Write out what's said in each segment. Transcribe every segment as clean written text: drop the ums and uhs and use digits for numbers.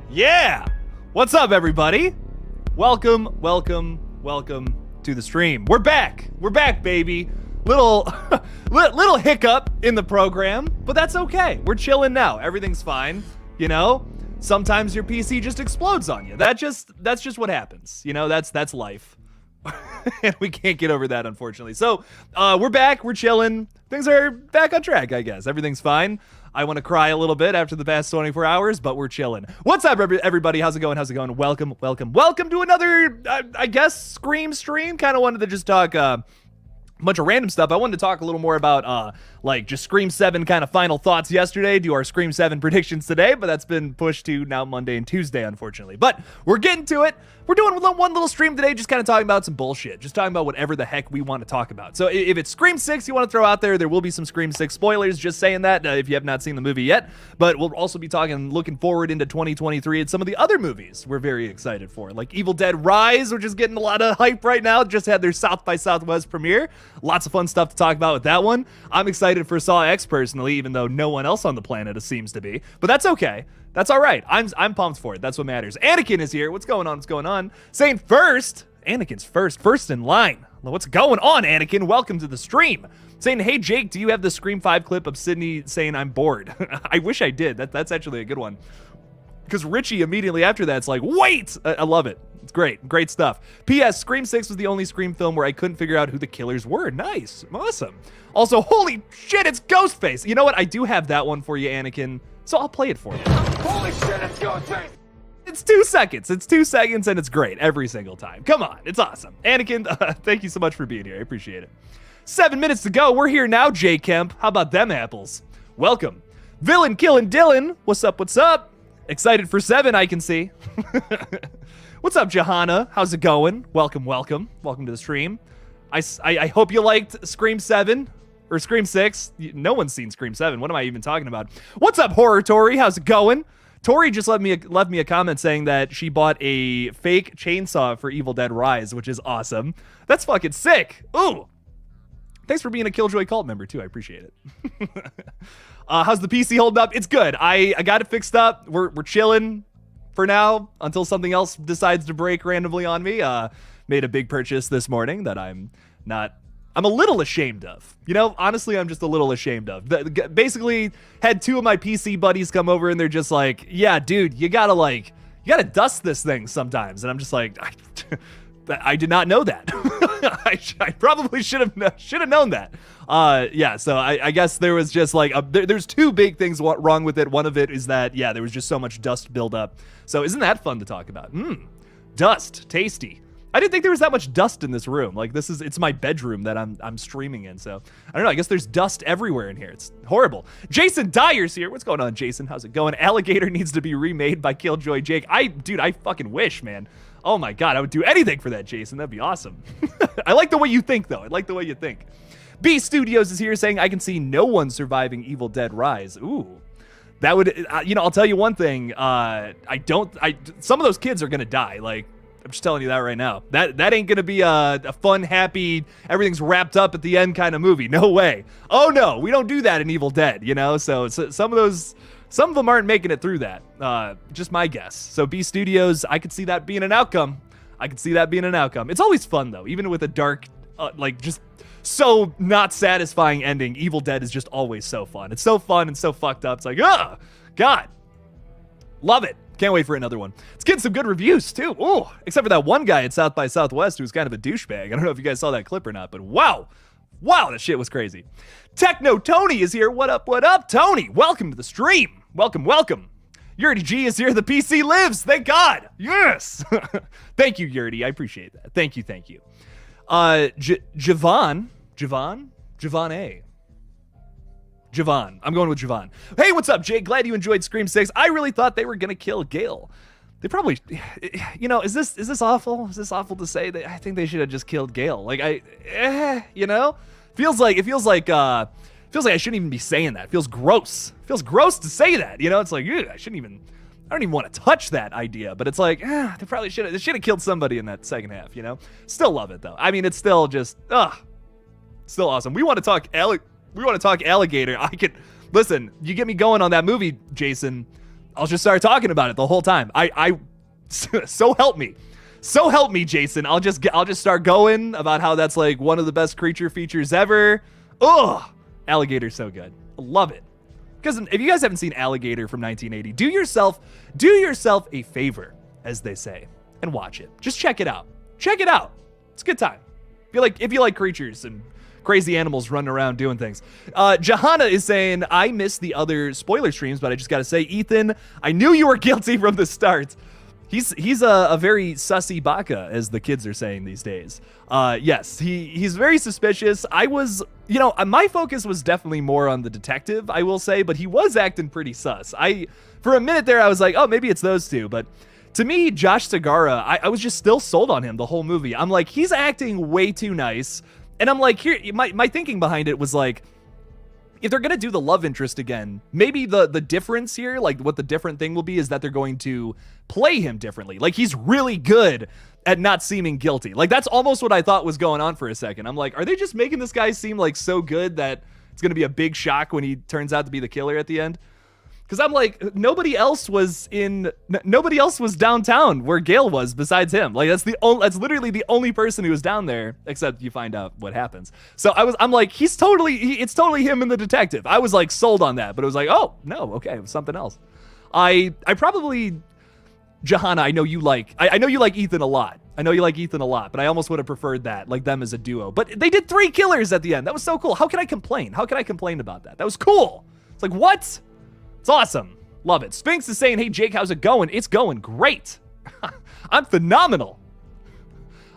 Yeah! What's up, everybody? Welcome to the stream. We're back, baby. Little hiccup in the program, but that's okay. We're chilling now. Everything's fine. You know, sometimes your PC just explodes on you. That's just what happens. You know, that's life. And we can't get over that, unfortunately. So we're back. We're chilling. Things are back on track, I guess. Everything's fine. I want to cry a little bit after the past 24 hours, but we're chilling. What's up, everybody? How's it going? Welcome to another, I guess, Scream stream. Kind of wanted to just talk a bunch of random stuff. I wanted to talk a little more about, like, just Scream 7 kind of final thoughts yesterday, do our Scream 7 predictions today, but that's been pushed to now Monday and Tuesday, unfortunately. But we're getting to it. We're doing one little stream today, just kind of talking about some bullshit, just talking about whatever the heck we want to talk about. So if it's Scream 6 you want to throw out there will be some Scream 6 spoilers, just saying that, if you have not seen the movie yet. But we'll also be looking forward into 2023 and some of the other movies we're very excited for, like Evil Dead Rise, which is getting a lot of hype right now, just had their South by Southwest premiere. Lots of fun stuff to talk about with that one. I'm excited for Saw X personally, even though no one else on the planet seems to be, but that's okay. That's all right. I'm pumped for it. That's what matters. Anakin is here. What's going on? Saying first. Anakin's first in line. What's going on, Anakin? Welcome to the stream. Saying, hey, Jake, do you have the Scream 5 clip of Sydney saying I'm bored? I wish I did. That's actually a good one. Because Richie immediately after that's like, wait! I love it. It's great stuff. P.S. Scream 6 was the only Scream film where I couldn't figure out who the killers were. Nice. Awesome. Also, holy shit, it's Ghostface. You know what? I do have that one for you, Anakin. So I'll play it for you. Holy shit, it's Ghostface! It's 2 seconds. It's 2 seconds and it's great every single time. Come on, it's awesome. Anakin, thank you so much for being here. I appreciate it. 7 minutes to go. We're here now, J. Kemp. How about them apples? Welcome. Villain Killing Dylan. What's up? Excited for 7, I can see. What's up, Johanna? How's it going? Welcome to the stream. I hope you liked Scream 7. Or Scream 6. No one's seen Scream 7. What am I even talking about? What's up, Horror Tori? How's it going? Tori just left me a comment saying that she bought a fake chainsaw for Evil Dead Rise, which is awesome. That's fucking sick. Ooh. Thanks for being a Killjoy cult member, too. I appreciate it. How's the PC holding up? It's good. I got it fixed up. We're chilling for now until something else decides to break randomly on me. Made a big purchase this morning that I'm a little ashamed of. You know, honestly, I'm just a little ashamed of. Basically, had 2 of my PC buddies come over and they're just like, yeah, dude, you gotta dust this thing sometimes. And I'm just like, I did not know that. I probably should have known that. Yeah, so I guess there was just like, there's 2 big things wrong with it. One of it is that, yeah, there was just so much dust buildup. So isn't that fun to talk about? Dust, tasty. I didn't think there was that much dust in this room. Like, it's my bedroom that I'm streaming in, so I don't know. I guess there's dust everywhere in here. It's horrible. Jason Dyer's here. What's going on, Jason? How's it going? Alligator needs to be remade by Killjoy Jake. Dude, I fucking wish, man. Oh my god, I would do anything for that, Jason. That'd be awesome. I like the way you think, though. I like the way you think. B Studios is here saying, I can see no one surviving Evil Dead Rise. Ooh. That would, I'll tell you one thing. Some of those kids are gonna die. Like, I'm just telling you that right now. That ain't gonna be a fun, happy, everything's wrapped up at the end kind of movie. No way. Oh no, we don't do that in Evil Dead, you know? So some of them aren't making it through that. Just my guess. So B Studios, I could see that being an outcome. It's always fun though, even with a dark, like just so not satisfying ending. Evil Dead is just always so fun. It's so fun and so fucked up. It's like, God. Love it. Can't wait for another one. It's getting some good reviews, too. Ooh, except for that one guy at South by Southwest who's kind of a douchebag. I don't know if you guys saw that clip or not, but wow. Wow, that shit was crazy. Techno Tony is here. What up, Tony? Welcome to the stream. Welcome. Yurdy G is here. The PC lives. Thank God. Yes. Thank you, Yurdy. I appreciate that. Thank you. Javon A. Javon. I'm going with Javon. Hey, what's up, Jake? Glad you enjoyed Scream 6. I really thought they were going to kill Gale. They probably, is this awful? Is this awful to say? That I think they should have just killed Gale. Like, feels like I shouldn't even be saying that. It feels gross. Feels gross to say that. You know, it's like, I don't even want to touch that idea, but it's like, they probably should have killed somebody in that second half, you know? Still love it though. I mean, it's still just, still awesome. We want to talk alligator. I could, listen, you get me going on that movie, Jason. I'll just start talking about it the whole time. So help me. So help me, Jason. I'll just start going about how that's like one of the best creature features ever. Ugh. Alligator's so good. I love it. Because if you guys haven't seen Alligator from 1980, do yourself a favor, as they say, and watch it. Just check it out. Check it out. It's a good time. If you like creatures and crazy animals running around doing things. Johanna is saying, I missed the other spoiler streams, but I just got to say, Ethan, I knew you were guilty from the start. He's a very sussy baka, as the kids are saying these days. Yes, he's very suspicious. I was, my focus was definitely more on the detective, I will say, but he was acting pretty sus. For a minute there, I was like, oh, maybe it's those two. But to me, Josh Segarra, I was just still sold on him the whole movie. I'm like, he's acting way too nice. And I'm like, here, my thinking behind it was like, if they're going to do the love interest again, maybe the difference here, like what the different thing will be is that they're going to play him differently. Like he's really good at not seeming guilty. Like that's almost what I thought was going on for a second. I'm like, are they just making this guy seem like so good that it's going to be a big shock when he turns out to be the killer at the end? Because I'm like, nobody else was downtown where Gale was besides him. Like that's literally the only person who was down there, except you find out what happens. So I'm like, it's totally him and the detective. I was like sold on that, but it was like, oh no, okay, it was something else. I probably, Johanna, I know you like Ethan a lot. But I almost would have preferred that, like them as a duo. But they did 3 killers at the end. That was so cool. How can I complain? About that? That was cool. It's like, what? It's awesome. Love it. Sphinx is saying, hey, Jake, how's it going? It's going great. I'm phenomenal.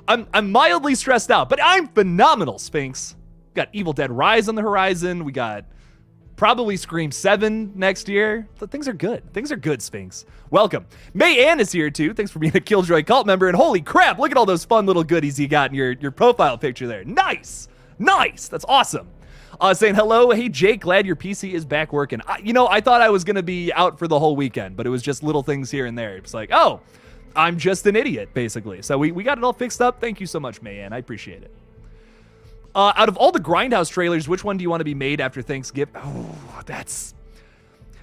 I'm mildly stressed out, but I'm phenomenal, Sphinx. We got Evil Dead Rise on the horizon. We got probably Scream 7 next year. But things are good. Things are good, Sphinx. Welcome. May Ann is here, too. Thanks for being a Killjoy cult member. And holy crap, look at all those fun little goodies you got in your profile picture there. Nice. That's awesome. Saying, hello, hey, Jake, glad your PC is back working. I thought I was going to be out for the whole weekend, but it was just little things here and there. It's like, oh, I'm just an idiot, basically. So we got it all fixed up. Thank you so much, Mayan. I appreciate it. Out of all the Grindhouse trailers, which one do you want to be made after Thanksgiving? Oh, that's...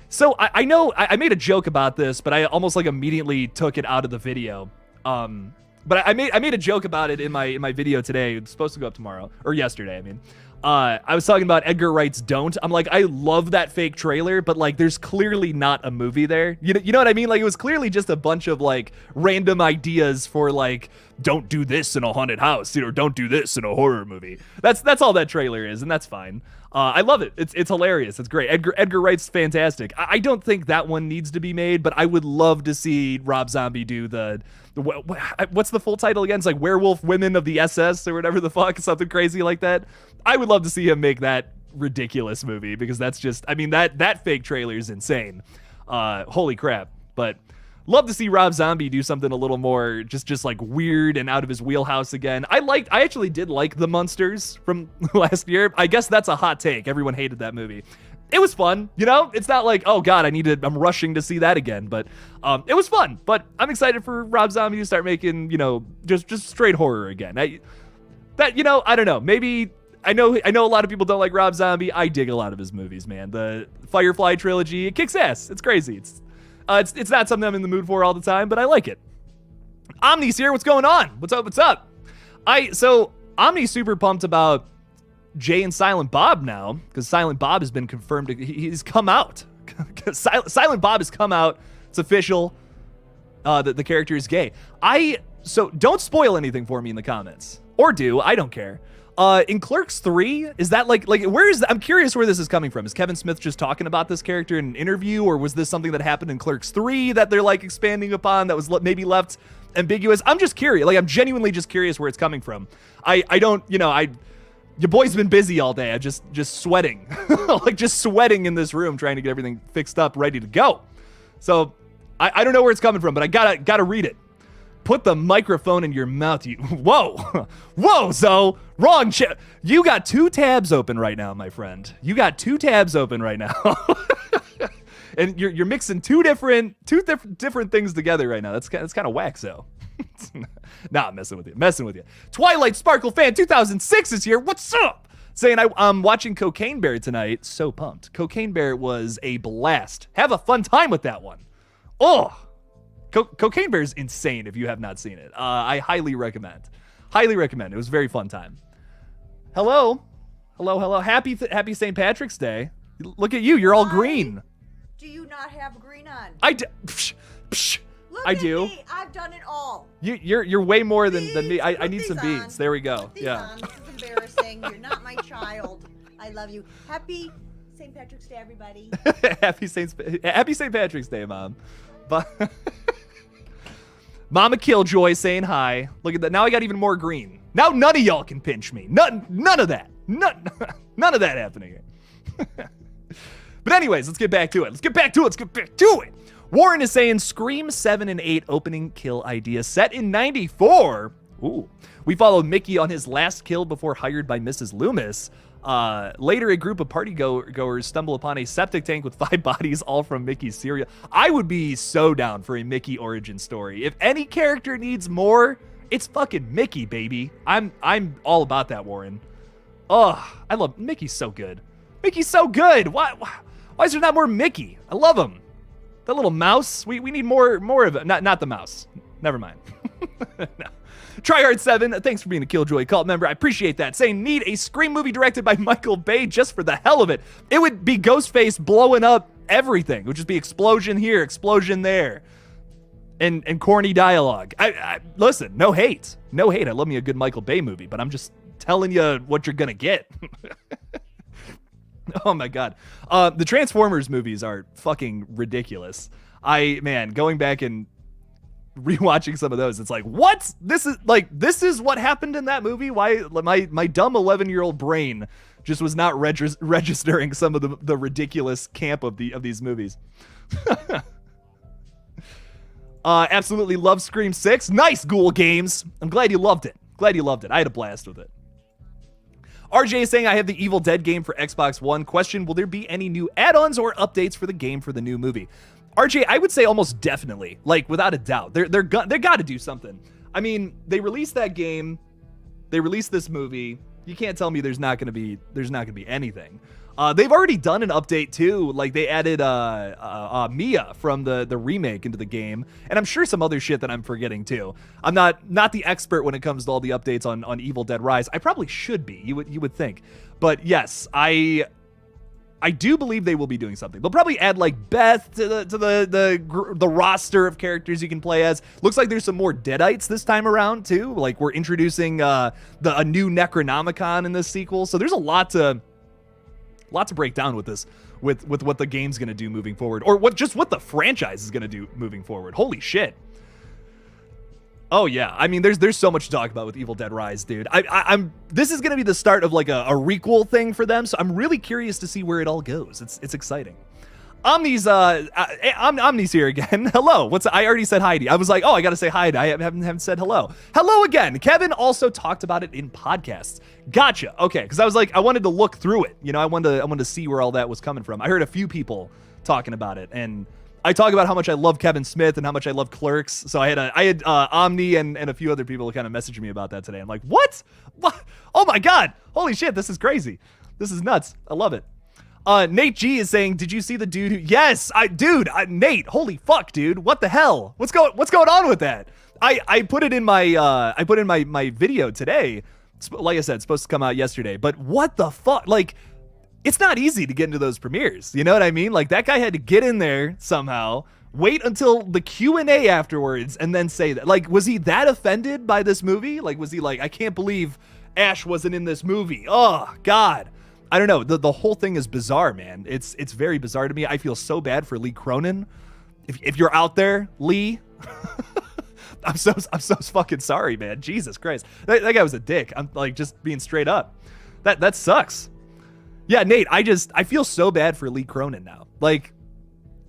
So I know I made a joke about this, but I almost like immediately took it out of the video. But I made a joke about it in my video today. It's supposed to go up tomorrow, or yesterday, I mean. I was talking about Edgar Wright's Don't. I'm like, I love that fake trailer, but like there's clearly not a movie there. You know what I mean? Like it was clearly just a bunch of like random ideas for like, don't do this in a haunted house, or don't do this in a horror movie. That's all that trailer is, and that's fine. I love it. It's hilarious. It's great. Edgar Wright's fantastic. I don't think that one needs to be made, but I would love to see Rob Zombie do what's the full title again? It's like Werewolf Women of the SS or whatever the fuck, something crazy like that. I would love to see him make that ridiculous movie because that's just, I mean, that fake trailer is insane. Holy crap. But love to see Rob Zombie do something a little more just like weird and out of his wheelhouse again. I actually did like The Munsters from last year. I guess that's a hot take. Everyone hated that movie. It was fun, It's not like, oh God, I'm rushing to see that again, but it was fun. But I'm excited for Rob Zombie to start making, just straight horror again. I don't know. Maybe I know a lot of people don't like Rob Zombie. I dig a lot of his movies, man. The Firefly trilogy, it kicks ass. It's crazy. It's not something I'm in the mood for all the time, but I like it. Omni's here. What's going on? What's up? So Omni's super pumped about Jay and Silent Bob now, because Silent Bob has been confirmed. He's come out. Silent Bob has come out. It's official. The character is gay. So don't spoil anything for me in the comments, or do. I don't care. In Clerks 3, is that like where is I'm curious where this is coming from. Is Kevin Smith just talking about this character in an interview, or was this something that happened in Clerks 3 that they're like expanding upon that was maybe left ambiguous? I'm just curious. Like I'm genuinely just curious where it's coming from. Your boy's been busy all day. I just sweating, just sweating in this room, trying to get everything fixed up, ready to go. So I don't know where it's coming from, but I gotta read it. Put the microphone in your mouth. Whoa, so wrong. You got 2 tabs open right now, my friend. You got 2 tabs open right now. And you're mixing two different things together right now. That's kind of whack, so. Nah, I'm messing with you. Twilight Sparkle Fan 2006 is here. What's up? Saying I'm watching Cocaine Bear tonight. So pumped. Cocaine Bear was a blast. Have a fun time with that one. Oh, Cocaine Bear is insane if you have not seen it. I highly recommend. Highly recommend. It was a very fun time. Hello. Happy St. Patrick's Day. Look at you. You're all green. Do you not have green on? I do. Psh, psh, Look I at do. Me. I've done it all. You're way more than me. I Put need some these beads. on. There we go. Put these Yeah. on. This is embarrassing. You're not my child. I love you. Happy St. Patrick's Day, everybody. Happy St. Patrick's Day, Mom. But Mama Killjoy saying hi. Look at that. Now I got even more green. Now none of y'all can pinch me. None of that. None of that happening here. But anyways, let's get back to it. Warren is saying Scream 7 and 8 opening kill idea set in 94. Ooh. We followed Mickey on his last kill before hired by Mrs. Loomis. Later, a group of party goers stumble upon a septic tank with 5 bodies, all from Mickey's cereal. I would be so down for a Mickey origin story. If any character needs more, it's fucking Mickey, baby. I'm all about that, Warren. Oh, I love Mickey's so good. Mickey's so good. Why is there not more Mickey? I love him. That little mouse. We need more of it. Not the mouse. Never mind. No. Tryhard7, thanks for being a Killjoy cult member. I appreciate that. Saying need a Scream movie directed by Michael Bay just for the hell of it. It would be Ghostface blowing up everything. It would just be explosion here, explosion there, and corny dialogue. I listen, no hate. I love me a good Michael Bay movie, but I'm just telling you what you're gonna get. Oh my God. The Transformers movies are fucking ridiculous. Going back and rewatching some of those, it's like, what? This is what happened in that movie? Why my dumb 11-year-old brain just was not registering some of the ridiculous camp of these movies. Absolutely love Scream 6. Nice, Ghoul Games. I'm glad you loved it. I had a blast with it. RJ is saying, I have the Evil Dead game for Xbox One. Question, will there be any new add-ons or updates for the game for the new movie? RJ, I would say almost definitely, like without a doubt. They got to do something. I mean, they released that game, they released this movie. You can't tell me there's not going to be anything. They've already done an update too. Like they added Mia from the remake into the game, and I'm sure some other shit that I'm forgetting too. I'm not the expert when it comes to all the updates on Evil Dead Rise. I probably should be. You would think, but yes, I do believe they will be doing something. They'll probably add like Beth to the roster of characters you can play as. Looks like there's some more Deadites this time around too. Like we're introducing a new Necronomicon in this sequel. So there's a lot to break down with this, with what the game's gonna do moving forward, or what the franchise is gonna do moving forward. Holy shit. Oh yeah, I mean, there's so much to talk about with Evil Dead Rise, dude. This is gonna be the start of like a requel thing for them, so I'm really curious to see where it all goes. It's exciting. Omni's here again. Hello. I already said hi to you. I was like, oh, I gotta say hi. I haven't said hello. Hello again. Kevin also talked about it in podcasts. Gotcha. Okay, because I was like, I wanted to look through it. You know, I wanted to see where all that was coming from. I heard a few people talking about it, and I talk about how much I love Kevin Smith and how much I love Clerks. So I had Omni and a few other people kind of messaging me about that today. I'm like, what? Oh my God. Holy shit. This is crazy. This is nuts. I love it. Nate G is saying, did you see the dude who, yes, Nate, holy fuck, dude. What the hell? What's going on with that? I put it in my video today. Like I said, it's supposed to come out yesterday, but what the fuck? Like, it's not easy to get into those premieres. You know what I mean? Like that guy had to get in there somehow, wait until the Q&A afterwards, and then say that. Like, was he that offended by this movie? Like, was he like, I can't believe Ash wasn't in this movie. Oh God. I don't know. The whole thing is bizarre, man. It's very bizarre to me. I feel so bad for Lee Cronin. If you're out there, Lee, I'm so fucking sorry, man. Jesus Christ. That guy was a dick. I'm like just being straight up. That sucks. Yeah, Nate, I feel so bad for Lee Cronin now. Like,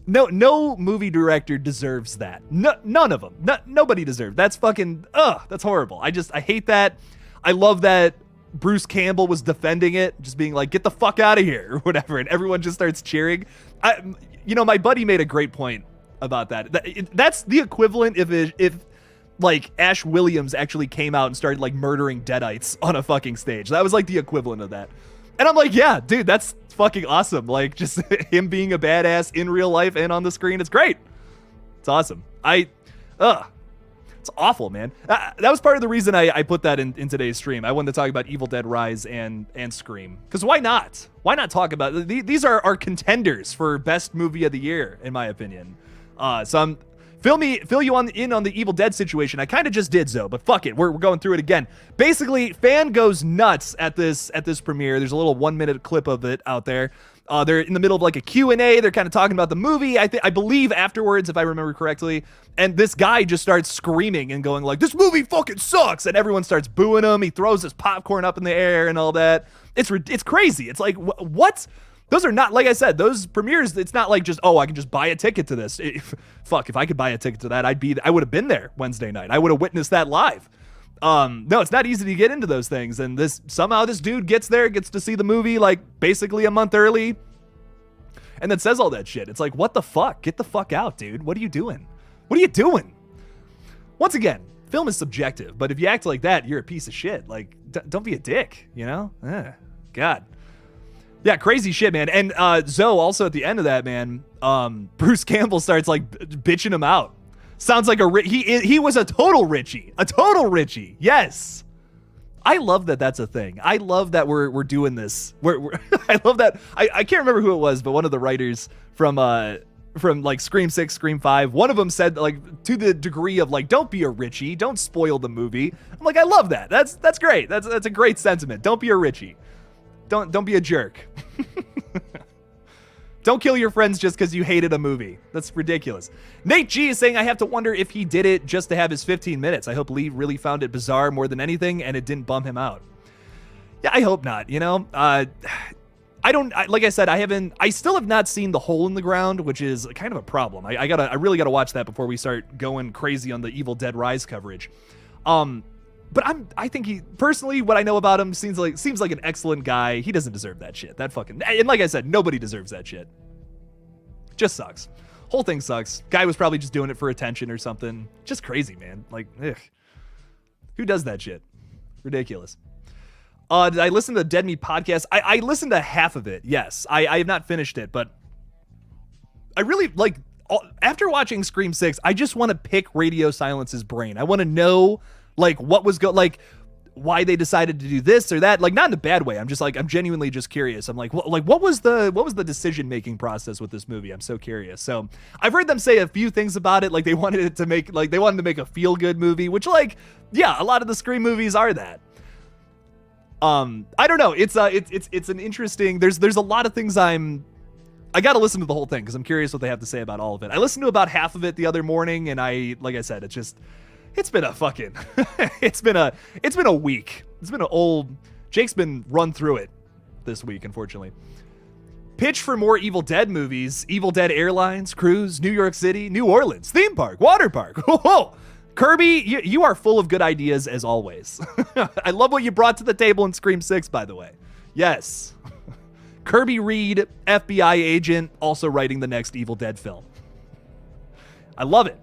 no movie director deserves that. None of them. Nobody deserves. That's fucking, that's horrible. I hate that. I love that Bruce Campbell was defending it, just being like, get the fuck out of here or whatever. And everyone just starts cheering. My buddy made a great point about that. That's the equivalent if like Ash Williams actually came out and started like murdering Deadites on a fucking stage. That was like the equivalent of that. And I'm like, yeah, dude, that's fucking awesome. Like just him being a badass in real life and on the screen. It's great. It's awesome. It's awful, man. That was part of the reason I put that in today's stream. I wanted to talk about Evil Dead Rise and Scream. Because why not? Why not talk about it? These are contenders for best movie of the year, in my opinion. So fill you in on the Evil Dead situation. I kind of just did so, but fuck it. We're going through it again. Basically, fan goes nuts at this premiere. There's a little 1-minute clip of it out there. They're in the middle of like a Q&A. They're kind of talking about the movie. I believe afterwards, if I remember correctly. And this guy just starts screaming and going like, this movie fucking sucks. And everyone starts booing him. He throws his popcorn up in the air and all that. It's crazy. It's like, what? Those are not, like I said, those premieres, it's not like just, I can just buy a ticket to this. If I could buy a ticket to that, I would have been there Wednesday night. I would have witnessed that live. No, it's not easy to get into those things. And somehow this dude gets there, gets to see the movie like basically a month early, and then says all that shit. It's like, what the fuck? Get the fuck out, dude. What are you doing? What are you doing? Once again, film is subjective, but if you act like that, you're a piece of shit. Like, don't be a dick, you know? God. Yeah, crazy shit, man. And Zoe, also at the end of that, man, Bruce Campbell starts like bitching him out. Sounds like he was a total Richie. A total Richie. Yes. I love that that's a thing. I love that we're doing this. I love that. I can't remember who it was, but one of the writers from like Scream 6, Scream 5, one of them said like to the degree of like, don't be a Richie, don't spoil the movie. I'm like, I love that. That's great. That's a great sentiment. Don't be a Richie. Don't be a jerk. Don't kill your friends just because you hated a movie. That's ridiculous. Nate G is saying, I have to wonder if he did it just to have his 15 minutes. I hope Lee really found it bizarre more than anything and it didn't bum him out. Yeah, I hope not, you know? Like I said, I still have not seen The Hole in the Ground, which is kind of a problem. I really gotta watch that before we start going crazy on the Evil Dead Rise coverage. But I think he, personally, what I know about him seems like an excellent guy. He doesn't deserve that shit. And like I said, nobody deserves that shit. Just sucks. Whole thing sucks. Guy was probably just doing it for attention or something. Just crazy, man. Like, ugh. Who does that shit? Ridiculous. Did I listen to the Dead Meat podcast? I listened to half of it, yes. I have not finished it, but I really, like, after watching Scream 6, I just want to pick Radio Silence's brain. I want to know, like, what was why they decided to do this or that, like, not in a bad way. I'm genuinely just curious. I'm like, what was the decision making process with this movie? I'm so curious. So I've heard them say a few things about it, like they wanted to make a feel good movie, which, like, yeah, a lot of the Scream movies are that. I don't know. It's an interesting. There's a lot of things I got to listen to the whole thing because I'm curious what they have to say about all of it. I listened to about half of it the other morning, and like I said, it's been a fucking, it's been a week. It's been Jake's been run through it this week, unfortunately. Pitch for more Evil Dead movies: Evil Dead Airlines, Cruise, New York City, New Orleans, theme park, water park. Whoa. Kirby, you are full of good ideas as always. I love what you brought to the table in Scream 6, by the way. Yes. Kirby Reed, FBI agent, also writing the next Evil Dead film. I love it.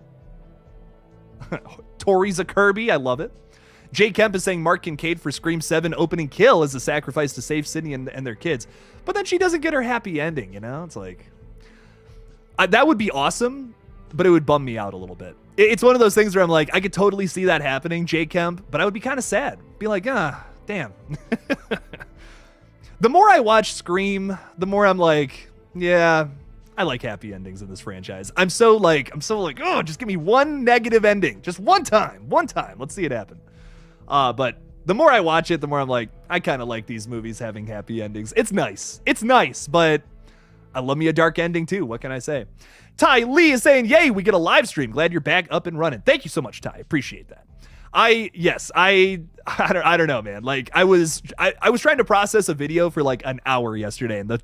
Tori's a Kirby, I love it. Jay Kemp is saying Mark Kincaid for Scream 7 opening kill is a sacrifice to save Sydney and their kids. But then she doesn't get her happy ending, you know? It's like, that would be awesome, but it would bum me out a little bit. It's one of those things where I'm like, I could totally see that happening, Jay Kemp, but I would be kind of sad. Be like, damn. The more I watch Scream, the more I'm like, yeah, I like happy endings in this franchise. I'm so like, just give me one negative ending. Just one time. Let's see it happen. But the more I watch it, the more I'm like, I kind of like these movies having happy endings. It's nice, but I love me a dark ending too. What can I say? Ty Lee is saying, yay, we get a live stream. Glad you're back up and running. Thank you so much, Ty. Appreciate that. I don't know, man. Like I was trying to process a video for like an hour yesterday, and the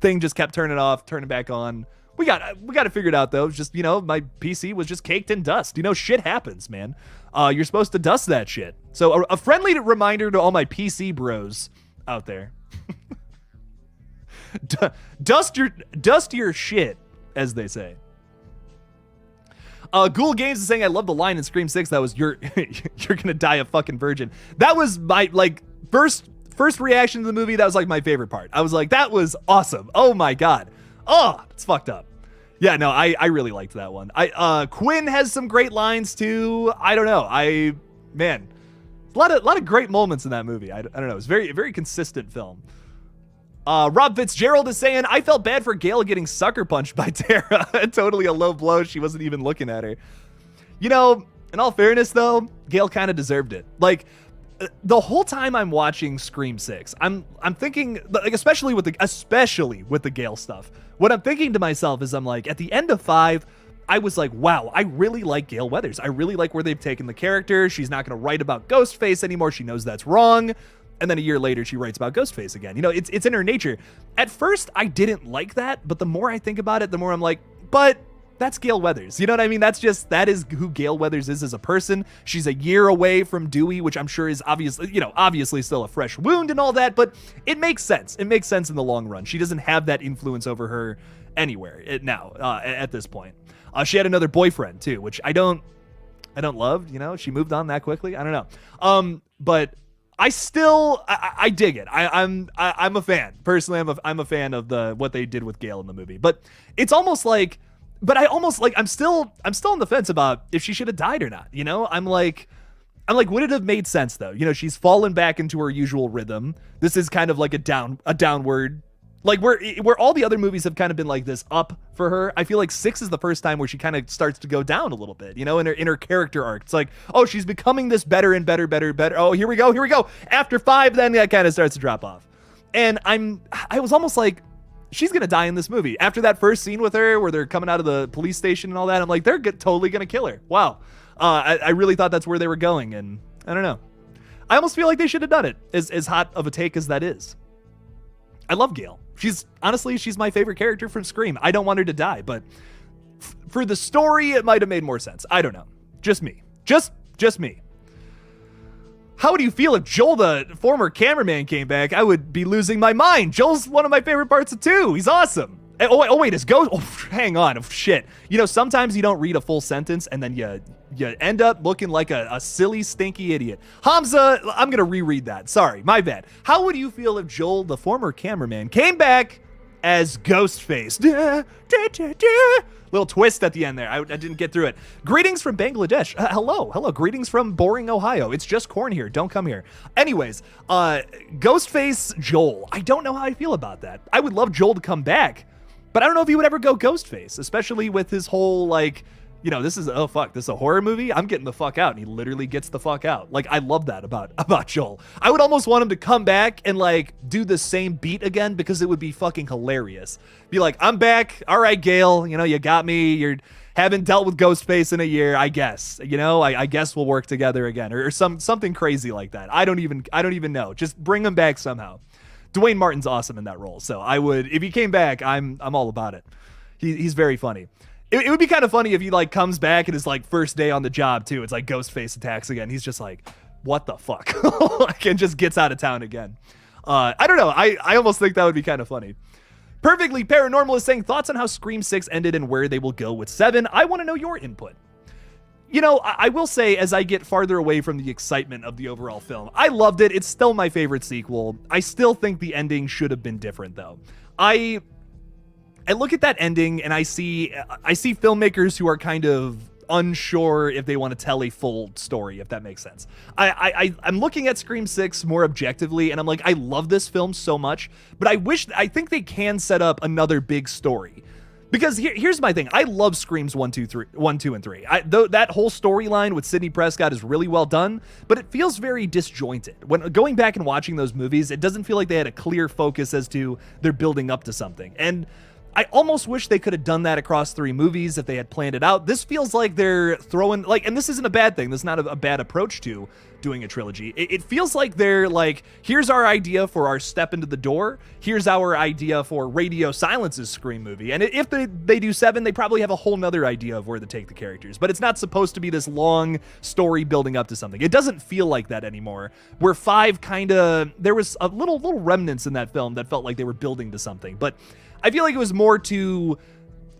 thing just kept turning off, turning back on. We got it figured out though. It's just, you know, my PC was just caked in dust. You know, shit happens, man. You're supposed to dust that shit. So a friendly reminder to all my PC bros out there. Dust your shit, as they say. Ghoul Games is saying, I love the line in Scream 6 that was, you're gonna die a fucking virgin. That was my, like, first reaction to the movie. That was like my favorite part. I was like, that was awesome. Oh my god. Oh, it's fucked up. Yeah, no, I really liked that one. Quinn has some great lines too. I don't know. Man, a lot of great moments in that movie. I don't know. It's very, very consistent film. Rob Fitzgerald is saying, I felt bad for Gale getting sucker punched by Tara. Totally a low blow. She wasn't even looking at her. You know, in all fairness though, Gale kind of deserved it. Like, the whole time I'm watching Scream 6, I'm thinking, like, especially with the Gale stuff, what I'm thinking to myself is, I'm like, at the end of 5, I was like, wow, I really like Gale Weathers. I really like where they've taken the character. She's not going to write about Ghostface anymore. She knows that's wrong. And then a year later, she writes about Ghostface again. You know, it's in her nature. At first, I didn't like that, but the more I think about it, the more I'm like, but that's Gale Weathers. You know what I mean? That is who Gale Weathers is as a person. She's a year away from Dewey, which I'm sure is obviously still a fresh wound and all that, but it makes sense. It makes sense in the long run. She doesn't have that influence over her anywhere now at this point. She had another boyfriend too, which I don't love. You know, she moved on that quickly. I don't know. But I dig it. I'm a fan. Personally, I'm a fan of what they did with Gale in the movie. But it's almost like, I'm still on the fence about if she should have died or not. You know, I'm like, would it have made sense though? You know, she's fallen back into her usual rhythm. This is kind of like a downward, like where all the other movies have kind of been like this up for her. I feel like 6 is the first time where she kind of starts to go down a little bit, you know, in her character arc. It's like, oh, she's becoming this better and better. Oh, here we go. After 5, then that kind of starts to drop off. And I was almost like, she's gonna die in this movie. After that first scene with her where they're coming out of the police station and all that, I'm like, they're totally gonna kill her. Wow. I really thought that's where they were going, and I don't know. I almost feel like they should have done it, as hot of a take as that is. I love Gale. She's my favorite character from Scream. I don't want her to die, but for the story, it might have made more sense. I don't know. Just me. Just me. How would you feel if Joel, the former cameraman, came back? I would be losing my mind. Joel's one of my favorite parts of 2. He's awesome. Oh wait, is Ghost? Oh, hang on. Oh, shit. You know, sometimes you don't read a full sentence and then you end up looking like a silly, stinky idiot. Hamza, I'm gonna reread that. Sorry, my bad. How would you feel if Joel, the former cameraman, came back as Ghostface? Little twist at the end there. I didn't get through it. Greetings from Bangladesh. Hello. Greetings from boring Ohio. It's just corn here. Don't come here. Anyways, Ghostface Joel. I don't know how I feel about that. I would love Joel to come back, but I don't know if he would ever go Ghostface, especially with his whole, like, you know, this is a horror movie. I'm getting the fuck out. And he literally gets the fuck out. Like, I love that about Joel. I would almost want him to come back and, like, do the same beat again, because it would be fucking hilarious. Be like, I'm back. All right, Gale, you know, you got me. You haven't dealt with Ghostface in a year, I guess. You know, I guess we'll work together again, or something crazy like that. I don't even know. Just bring him back somehow. Dwayne Martin's awesome in that role, so I would, if he came back, I'm all about it. He's very funny. It would be kind of funny if he, like, comes back and his, like, first day on the job too. It's like Ghostface attacks again. He's just like, what the fuck? Like, and just gets out of town again. I don't know. I almost think that would be kind of funny. Perfectly Paranormal is saying, thoughts on how Scream 6 ended and where they will go with 7. I want to know your input. You know, I will say, as I get farther away from the excitement of the overall film, I loved it. It's still my favorite sequel. I still think the ending should have been different, though. I look at that ending and I see filmmakers who are kind of unsure if they want to tell a full story, if that makes sense. I'm looking at Scream 6 more objectively, and I'm like, I love this film so much, but I think they can set up another big story. Because here's my thing. I love Screams 1, 2, and 3. That whole storyline with Sidney Prescott is really well done, but it feels very disjointed. When going back and watching those movies, it doesn't feel like they had a clear focus as to they're building up to something. And I almost wish they could have done that across 3 movies if they had planned it out. This feels like they're throwing, like, and this isn't a bad thing. This is not a bad approach to doing a trilogy. It feels like they're like, here's our idea for our step into the door. Here's our idea for Radio Silence's Scream movie. And if they do 7, they probably have a whole nother idea of where to take the characters. But it's not supposed to be this long story building up to something. It doesn't feel like that anymore. Where 5 kind of, there was a little remnants in that film that felt like they were building to something. But I feel like it was more to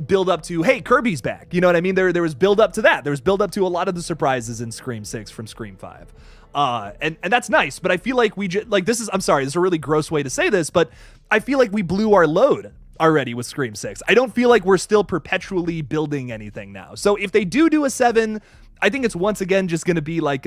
build up to, hey, Kirby's back. You know what I mean? There was build up to that. There was build up to a lot of the surprises in Scream 6 from Scream 5. And that's nice, but I feel like I'm sorry, this is a really gross way to say this, but I feel like we blew our load already with Scream 6. I don't feel like we're still perpetually building anything now. So if they do a 7, I think it's once again just going to be like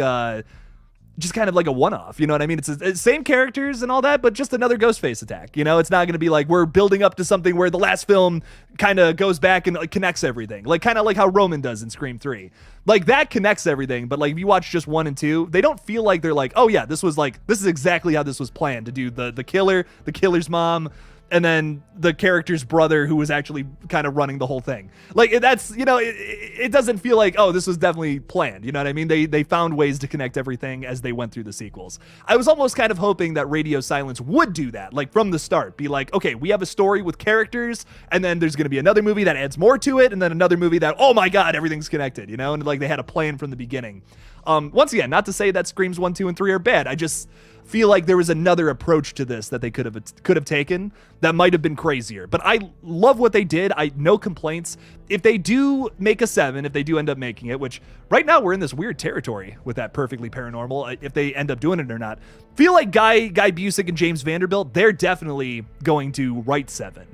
just kind of like a one-off, you know what I mean? It's the same characters and all that, but just another Ghostface attack, you know? It's not going to be like we're building up to something where the last film kind of goes back and like, connects everything, like kind of like how Roman does in Scream 3. Like that connects everything, but like if you watch just 1 and 2, they don't feel like they're like, oh yeah, this is exactly how this was planned to do the killer's mom, and then the character's brother who was actually kind of running the whole thing. Like that's, you know, it doesn't feel like, oh, this was definitely planned. You know what I mean? They found ways to connect everything as they went through the sequels. I was almost kind of hoping that Radio Silence would do that, like from the start, be like, okay, we have a story with characters, and then there's going to be another movie that adds more to it, and then another movie that, oh my God, everything's connected, you know? And like they had a plan from the beginning. Once again, not to say that Screams 1, 2, and 3 are bad. I just feel like there was another approach to this that they could have taken that might have been crazier. But I love what they did. No complaints. If they do make a 7, if they do end up making it, which right now we're in this weird territory with that Perfectly Paranormal, if they end up doing it or not, feel like Guy Busick and James Vanderbilt, they're definitely going to write 7.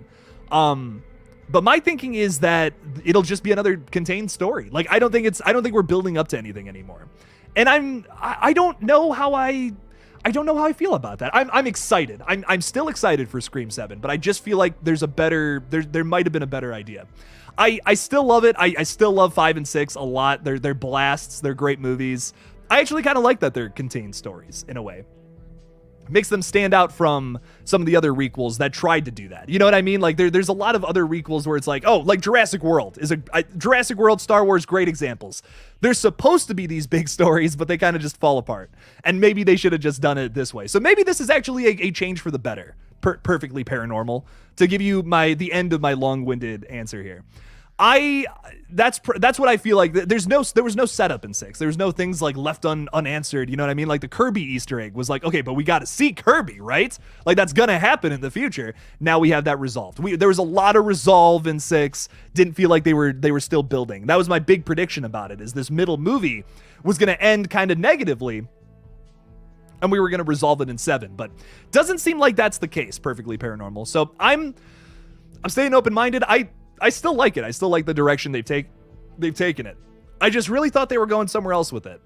But my thinking is that it'll just be another contained story. Like I don't think we're building up to anything anymore. And I don't know how I feel about that. I'm excited. I'm still excited for Scream 7, but I just feel like there might have been a better idea. I still love it. I still love 5 and 6 a lot. They're blasts. They're great movies. I actually kind of like that they're contained stories in a way. Makes them stand out from some of the other requels that tried to do that. You know what I mean? Like there's a lot of other requels where it's like, oh, like Jurassic World is Jurassic World, Star Wars, great examples. They're supposed to be these big stories, but they kind of just fall apart. And maybe they should have just done it this way. So maybe this is actually a change for the better. Perfectly Paranormal, to give you the end of my long-winded answer here. That's what I feel like. There was no setup in 6. There was no things like left unanswered. You know what I mean? Like the Kirby Easter egg was like, okay, but we got to see Kirby, right? Like that's gonna happen in the future. Now we have that resolved. There was a lot of resolve in 6. Didn't feel like they were still building. That was my big prediction about it. Is this middle movie was gonna end kind of negatively, and we were gonna resolve it in 7. But doesn't seem like that's the case. Perfectly Paranormal. So I'm staying open-minded. I still like it. I still like the direction they've taken it. I just really thought they were going somewhere else with it.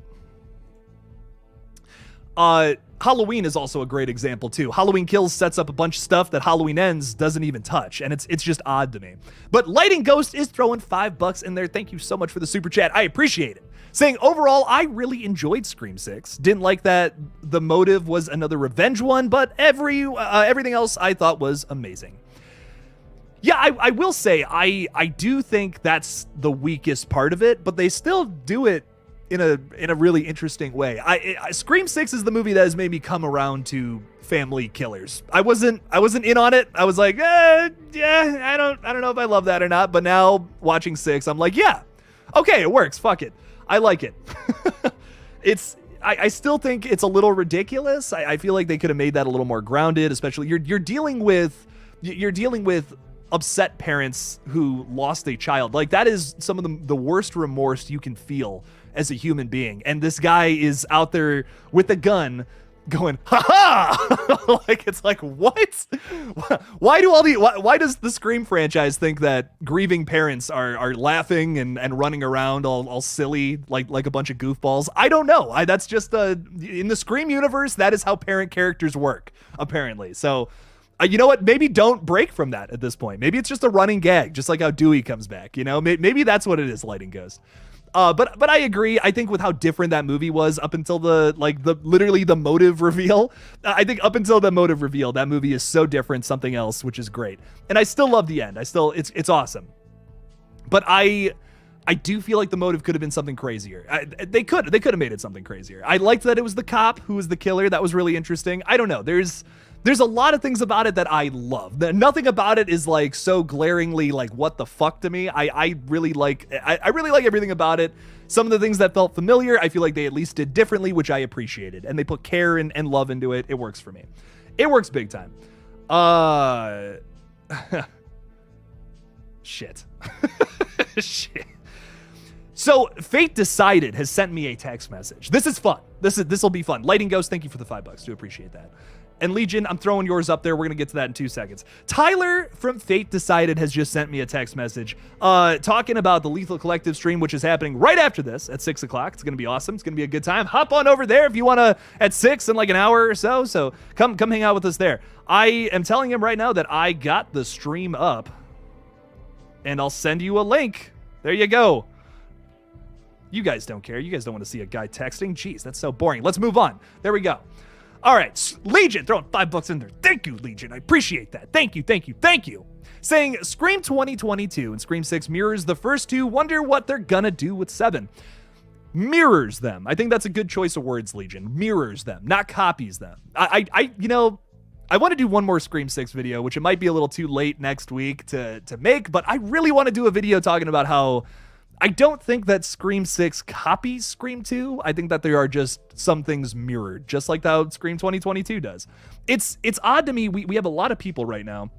Halloween is also a great example too. Halloween Kills sets up a bunch of stuff that Halloween Ends doesn't even touch, and it's just odd to me. But Lighting Ghost is throwing $5 in there. Thank you so much for the super chat. I appreciate it. Saying overall, I really enjoyed Scream 6. Didn't like that the motive was another revenge one, but everything else I thought was amazing. Yeah, I will say, I do think that's the weakest part of it, but they still do it in a really interesting way. Scream 6 is the movie that has made me come around to family killers. I wasn't in on it. I was like, yeah, I don't know if I love that or not, but now watching 6, I'm like, yeah, okay, it works, fuck it. I like it. I still think it's a little ridiculous. I feel like they could have made that a little more grounded, especially you're dealing with upset parents who lost a child. Like that is some of the worst remorse you can feel as a human being. And this guy is out there with a gun going, ha-ha! Like, it's like, what? Why does the Scream franchise think that grieving parents are laughing and running around all silly, like a bunch of goofballs? I don't know. That's just, in the Scream universe, that is how parent characters work, apparently. So, you know what? Maybe don't break from that at this point. Maybe it's just a running gag, just like how Dewey comes back. You know, maybe that's what it is. Lighting Ghost. But I agree. I think with how different that movie was up until literally the motive reveal. I think up until the motive reveal, that movie is so different, something else, which is great. And I still love the end. It's awesome. But I do feel like the motive could have been something crazier. They could have made it something crazier. I liked that it was the cop who was the killer. That was really interesting. I don't know. There's a lot of things about it that I love. Nothing about it is like so glaringly like what the fuck to me. I really like everything about it. Some of the things that felt familiar, I feel like they at least did differently, which I appreciated. And they put care and love into it. It works for me. It works big time. Shit. Shit. So Fate Decided has sent me a text message. This is fun. This will be fun. Lighting Ghost, thank you for the $5. Do appreciate that. And Legion, I'm throwing yours up there. We're going to get to that in 2 seconds. Tyler from Fate Decided has just sent me a text message talking about the Lethal Collective stream, which is happening right after this at 6 o'clock. It's going to be awesome. It's going to be a good time. Hop on over there if you want to at 6 in like an hour or so. So come hang out with us there. I am telling him right now that I got the stream up, and I'll send you a link. There you go. You guys don't care. You guys don't want to see a guy texting. Jeez, that's so boring. Let's move on. There we go. All right, Legion, throwing $5 in there. Thank you, Legion. I appreciate that. Thank you. Saying Scream 2022 and Scream 6 mirrors the first two. Wonder what they're gonna do with 7. Mirrors them. I think that's a good choice of words, Legion. Mirrors them, not copies them. I want to do one more Scream 6 video, which it might be a little too late next week to make, but I really want to do a video talking about how I don't think that Scream 6 copies Scream 2. I think that there are just some things mirrored, just like how Scream 2022 does. It's odd to me. We have a lot of people right now.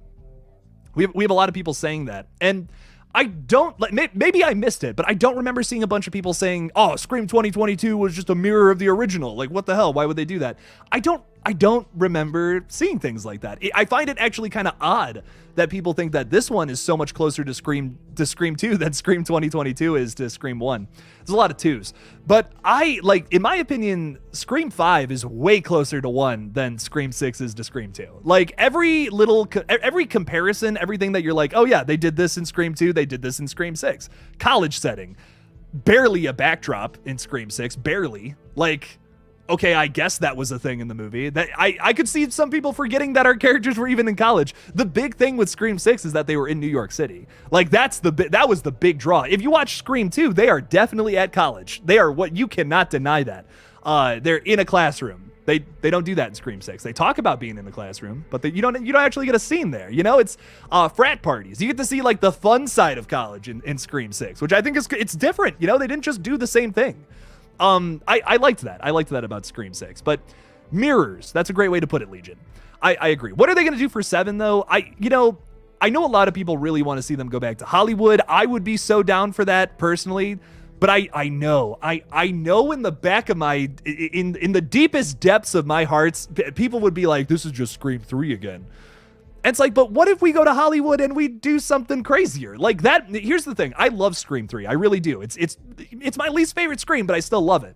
We have a lot of people saying that. And I don't, like, maybe I missed it, but I don't remember seeing a bunch of people saying, oh, Scream 2022 was just a mirror of the original. Like, what the hell? Why would they do that? I don't remember seeing things like that. I find it actually kind of odd that people think that this one is so much closer to Scream 2 than Scream 2022 is to Scream 1. There's a lot of 2s. But in my opinion, Scream 5 is way closer to 1 than Scream 6 is to Scream 2. Like, every comparison, everything that you're like, oh yeah, they did this in Scream 2, they did this in Scream 6. College setting. Barely a backdrop in Scream 6, barely. Like, okay, I guess that was a thing in the movie. That I could see some people forgetting that our characters were even in college. The big thing with Scream 6 is that they were in New York City. Like, that was the big draw. If you watch Scream 2, they are definitely at college. They are you cannot deny that. They're in a classroom. They don't do that in Scream 6. They talk about being in the classroom, but you don't actually get a scene there. You know, it's frat parties. You get to see like the fun side of college in Scream 6, which I think it's different. You know, they didn't just do the same thing. I liked that. I liked that about Scream 6. But mirrors, that's a great way to put it, Legion. I agree. What are they going to do for 7, though? I know a lot of people really want to see them go back to Hollywood. I would be so down for that, personally. But I know in the back of in the deepest depths of my hearts, people would be like, this is just Scream 3 again. And it's like, but what if we go to Hollywood and we do something crazier? Like that, here's the thing. I love Scream 3. I really do. It's my least favorite Scream, but I still love it.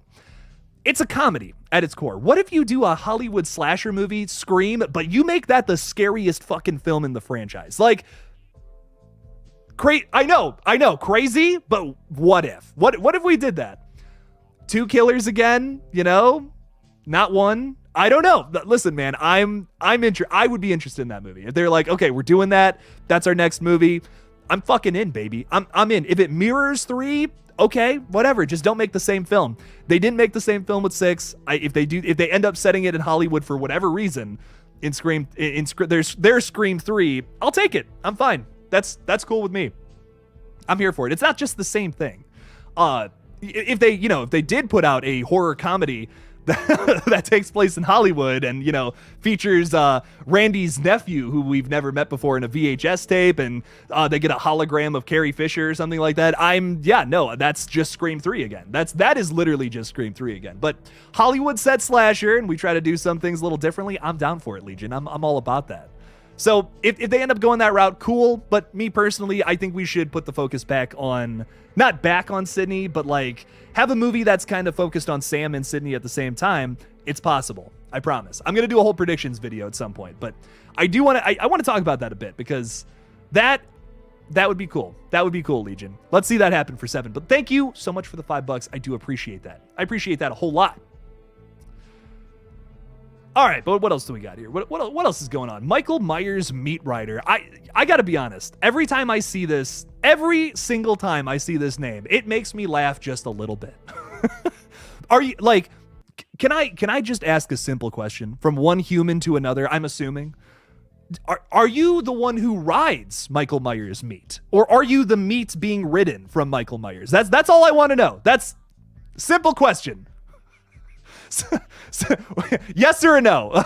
It's a comedy at its core. What if you do a Hollywood slasher movie, Scream, but you make that the scariest fucking film in the franchise? Like, I know, crazy, but what if? What if we did that? 2 killers again, you know? Not 1. I don't know. Listen, man, I would be interested in that movie. If they're like, okay, we're doing that, that's our next movie, I'm fucking in, baby. I'm in. If it mirrors 3, okay, whatever. Just don't make the same film. They didn't make the same film with 6. If they end up setting it in Hollywood for whatever reason, there's Scream 3, I'll take it. I'm fine. That's cool with me. I'm here for it. It's not just the same thing. If they did put out a horror comedy that takes place in Hollywood and, features Randy's nephew, who we've never met before, in a VHS tape, and they get a hologram of Carrie Fisher or something like that, that's just Scream 3 again. That is literally just Scream 3 again. But Hollywood set slasher, and we try to do some things a little differently, I'm down for it, Legion. I'm all about that. So if they end up going that route, cool. But me personally, I think we should put the focus not back on Sydney, but like have a movie that's kind of focused on Sam and Sydney at the same time. It's possible. I promise. I'm going to do a whole predictions video at some point, but I want to talk about that a bit, because that would be cool. That would be cool, Legion. Let's see that happen for 7. But thank you so much for the $5. I do appreciate that. I appreciate that a whole lot. All right, but what else do we got here? What else is going on? Michael Myers Meat Rider. I got to be honest. Every single time I see this name, it makes me laugh just a little bit. Are you like? Can I just ask a simple question from one human to another? I'm assuming. Are you the one who rides Michael Myers' meat, or are you the meat being ridden from Michael Myers? That's all I want to know. That's simple question. Yes or no?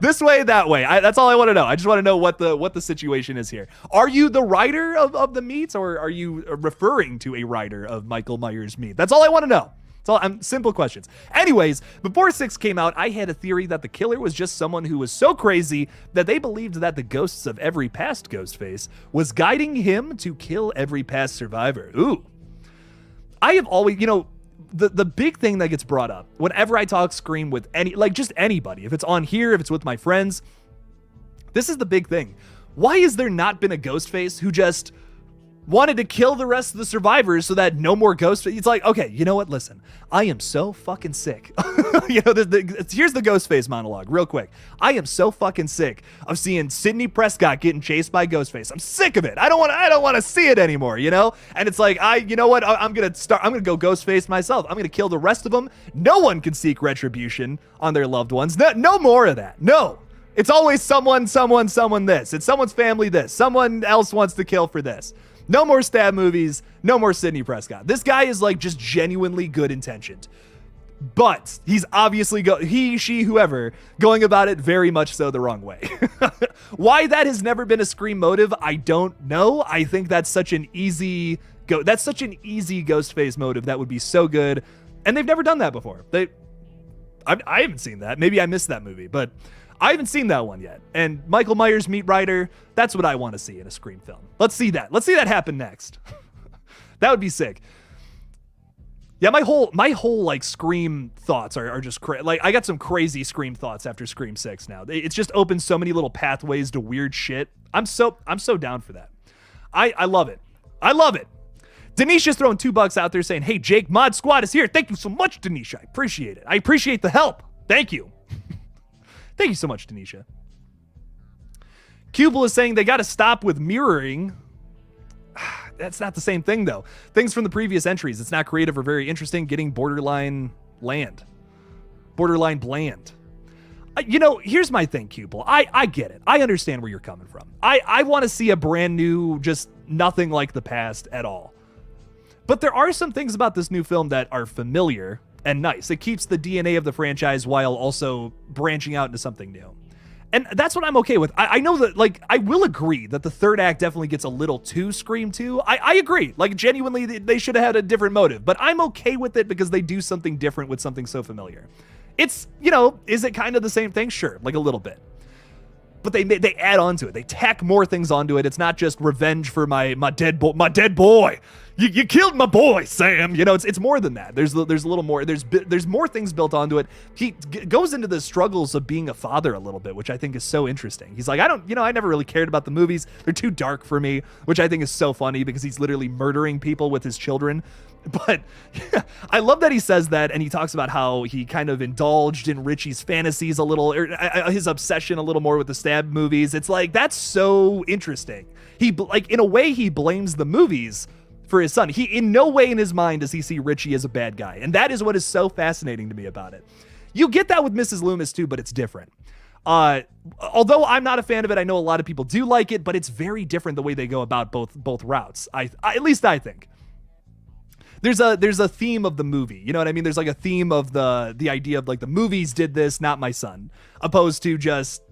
This way, that way. That's all I want to know. I just want to know what the situation is here. Are you the writer of the meats, or are you referring to a writer of Michael Myers' meat? That's all I want to know. It's all simple questions. Anyways, before 6 came out, I had a theory that the killer was just someone who was so crazy that they believed that the ghosts of every past Ghostface was guiding him to kill every past survivor. Ooh. I have always, the big thing that gets brought up whenever I talk Scream with just anybody, if it's on here, if it's with my friends, this is the big thing. Why has there not been a Ghostface who just wanted to kill the rest of the survivors so that no more Ghostface? It's like, okay, you know what? Listen, I am so fucking sick. Here's the Ghostface monologue real quick. I am so fucking sick of seeing Sidney Prescott getting chased by Ghostface. I'm sick of it. I don't want to see it anymore, And it's like, you know what? I'm going to go Ghostface myself. I'm going to kill the rest of them. No one can seek retribution on their loved ones. No more of that. No. It's always someone this. It's someone's family this. Someone else wants to kill for this. No more stab movies. No more Sidney Prescott. This guy is just genuinely good intentioned. But he's obviously whoever, going about it very much so the wrong way. Why that has never been a Scream motive, I don't know. I think that's such an easy Ghostface motive that would be so good. And they've never done that before. I haven't seen that. Maybe I missed that movie, but I haven't seen that one yet. And Michael Myers, Meat Rider, that's what I want to see in a Scream film. Let's see that. Let's see that happen next. That would be sick. Yeah, my whole Scream thoughts are just crazy. I got some crazy Scream thoughts after Scream 6 now. It's just opened so many little pathways to weird shit. I'm so down for that. I love it. I love it. Denisha's throwing $2 out there saying, hey, Jake, Mod Squad is here. Thank you so much, Denisha. I appreciate it. I appreciate the help. Thank you. Thank you so much, Denisha. Cubel is saying they got to stop with mirroring. That's not the same thing, though. Things from the previous entries. It's not creative or very interesting. Getting borderline bland. Here's my thing, Cubel. I get it. I understand where you're coming from. I want to see a brand new, just nothing like the past at all. But there are some things about this new film that are familiar and nice. It keeps the DNA of the franchise while also branching out into something new. And that's what I'm okay with. I know that, I will agree that the third act definitely gets a little too Scream 2. I agree. Genuinely, they should have had a different motive. But I'm okay with it because they do something different with something so familiar. It's, is it kind of the same thing? Sure, a little bit. But they add on to it. They tack more things onto it. It's not just revenge for my dead boy. You killed my boy, Sam. It's more than that. There's a little more. There's more things built onto it. He goes into the struggles of being a father a little bit, which I think is so interesting. He's like, I never really cared about the movies. They're too dark for me, which I think is so funny because he's literally murdering people with his children. But I love that he says that, and he talks about how he kind of indulged in Richie's fantasies a little, or his obsession a little more with the stab movies. It's that's so interesting. He in a way he blames the movies for his son. He in no way in his mind does he see Richie as a bad guy, and that is what is so fascinating to me about it. You get that with Mrs. Loomis too, but it's different. Although I'm not a fan of it, I know a lot of people do like it, but it's very different the way they go about both routes. At least I think. There's a theme of the movie, you know what I mean? There's a theme of the idea of the movies did this, not my son, opposed to just,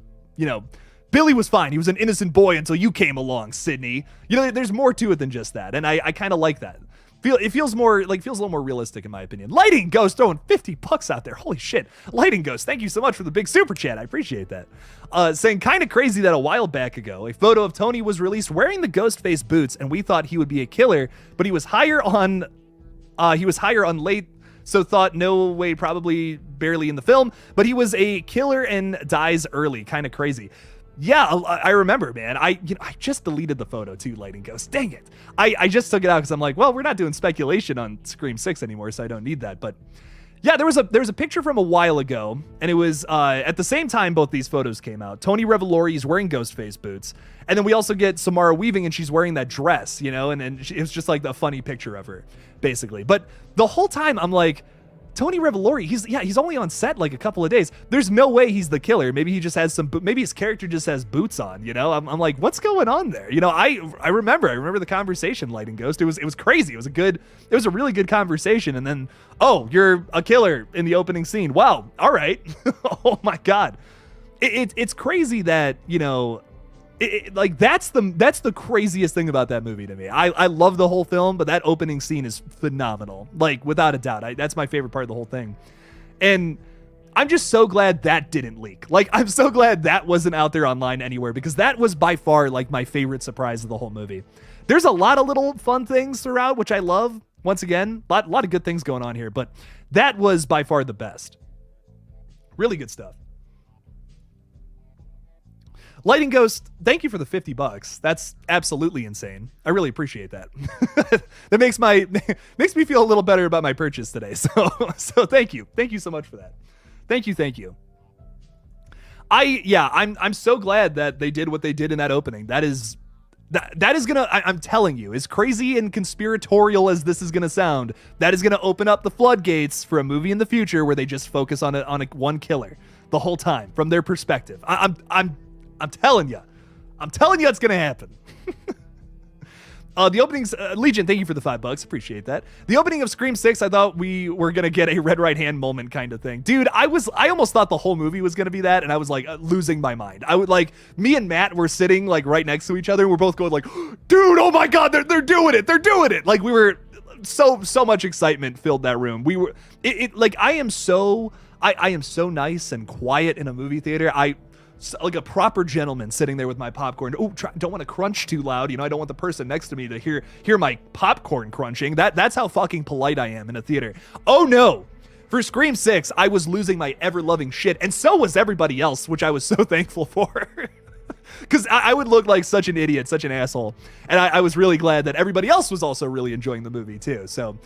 Billy was fine. He was an innocent boy until you came along, Sydney. There's more to it than just that, and I kind of like that. It feels a little more realistic in my opinion. Lighting Ghost throwing $50 out there. Holy shit. Lighting Ghost, thank you so much for the big super chat. I appreciate that. Saying kind of crazy that a while back ago, a photo of Tony was released wearing the Ghostface boots, and we thought he would be a killer, but he was higher on late, so thought no way, probably barely in the film, but he was a killer and dies early. Kind of crazy. Yeah, I remember, man. I just deleted the photo too, Lighting Ghost. Dang it. I just took it out because I'm like, well, we're not doing speculation on Scream 6 anymore, so I don't need that. But yeah, there was a picture from a while ago, and it was at the same time both these photos came out. Tony Revolori is wearing Ghostface boots, and then we also get Samara Weaving, and she's wearing that dress, and it was just a funny picture of her, basically. But the whole time I'm like, Tony Revolori, he's only on set a couple of days. There's no way he's the killer. Maybe he just has maybe his character just has boots on, I'm like, what's going on there? I remember the conversation, Lighting Ghost. It was crazy. It was a really good conversation. And then, oh, you're a killer in the opening scene. Wow. All right. Oh my God. It's crazy that, like that's the craziest thing about that movie to me. I love the whole film, but that opening scene is phenomenal. Like without a doubt, that's my favorite part of the whole thing. And I'm just so glad that didn't leak. Like I'm so glad that wasn't out there online anywhere, because that was by far like my favorite surprise of the whole movie. There's a lot of little fun things throughout, which I love. Once again, a lot of good things going on here, but that was by far the best. Really good stuff. Lighting Ghost, thank you for the $50. That's absolutely insane. I really appreciate that. That makes me feel a little better about my purchase today. So thank you. Thank you so much for that. Thank you. I'm so glad that they did what they did in that opening. That is gonna, I'm telling you, as crazy and conspiratorial as this is gonna sound, that is gonna open up the floodgates for a movie in the future where they just focus on a one killer the whole time from their perspective. I'm telling you it's gonna happen. The openings, Legion, thank you for the $5. Appreciate that. The opening of Scream 6, I thought we were going to get a red right hand moment kind of thing. Dude, I almost thought the whole movie was going to be that, and I was like losing my mind. Me and Matt were sitting like right next to each other, and we're both going like, dude, oh my God, they're doing it. They're doing it. Like we were so much excitement filled that room. We were, like, I am so nice and quiet in a movie theater. Like a proper gentleman sitting there with my popcorn. Oh, don't want to crunch too loud. I don't want the person next to me to hear my popcorn crunching. That's how fucking polite I am in a theater. Oh no. For Scream 6, I was losing my ever-loving shit, and so was everybody else, which I was so thankful for. Because I would look like such an idiot, such an asshole. And I was really glad that everybody else was also really enjoying the movie too. So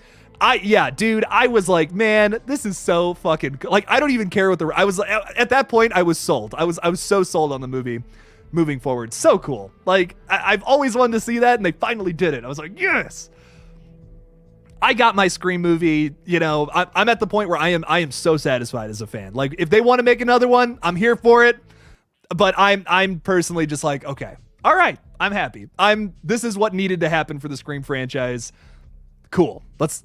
dude, I was like, man, this is so fucking, like, I don't even care what I was, at that point, I was sold. I was so sold on the movie moving forward. So cool. Like, I've always wanted to see that, and they finally did it. I was like, yes. I got my Scream movie. I'm at the point where I am so satisfied as a fan. Like, if they want to make another one, I'm here for it. But I'm personally just like, okay, all right, I'm happy. This is what needed to happen for the Scream franchise. Cool. Let's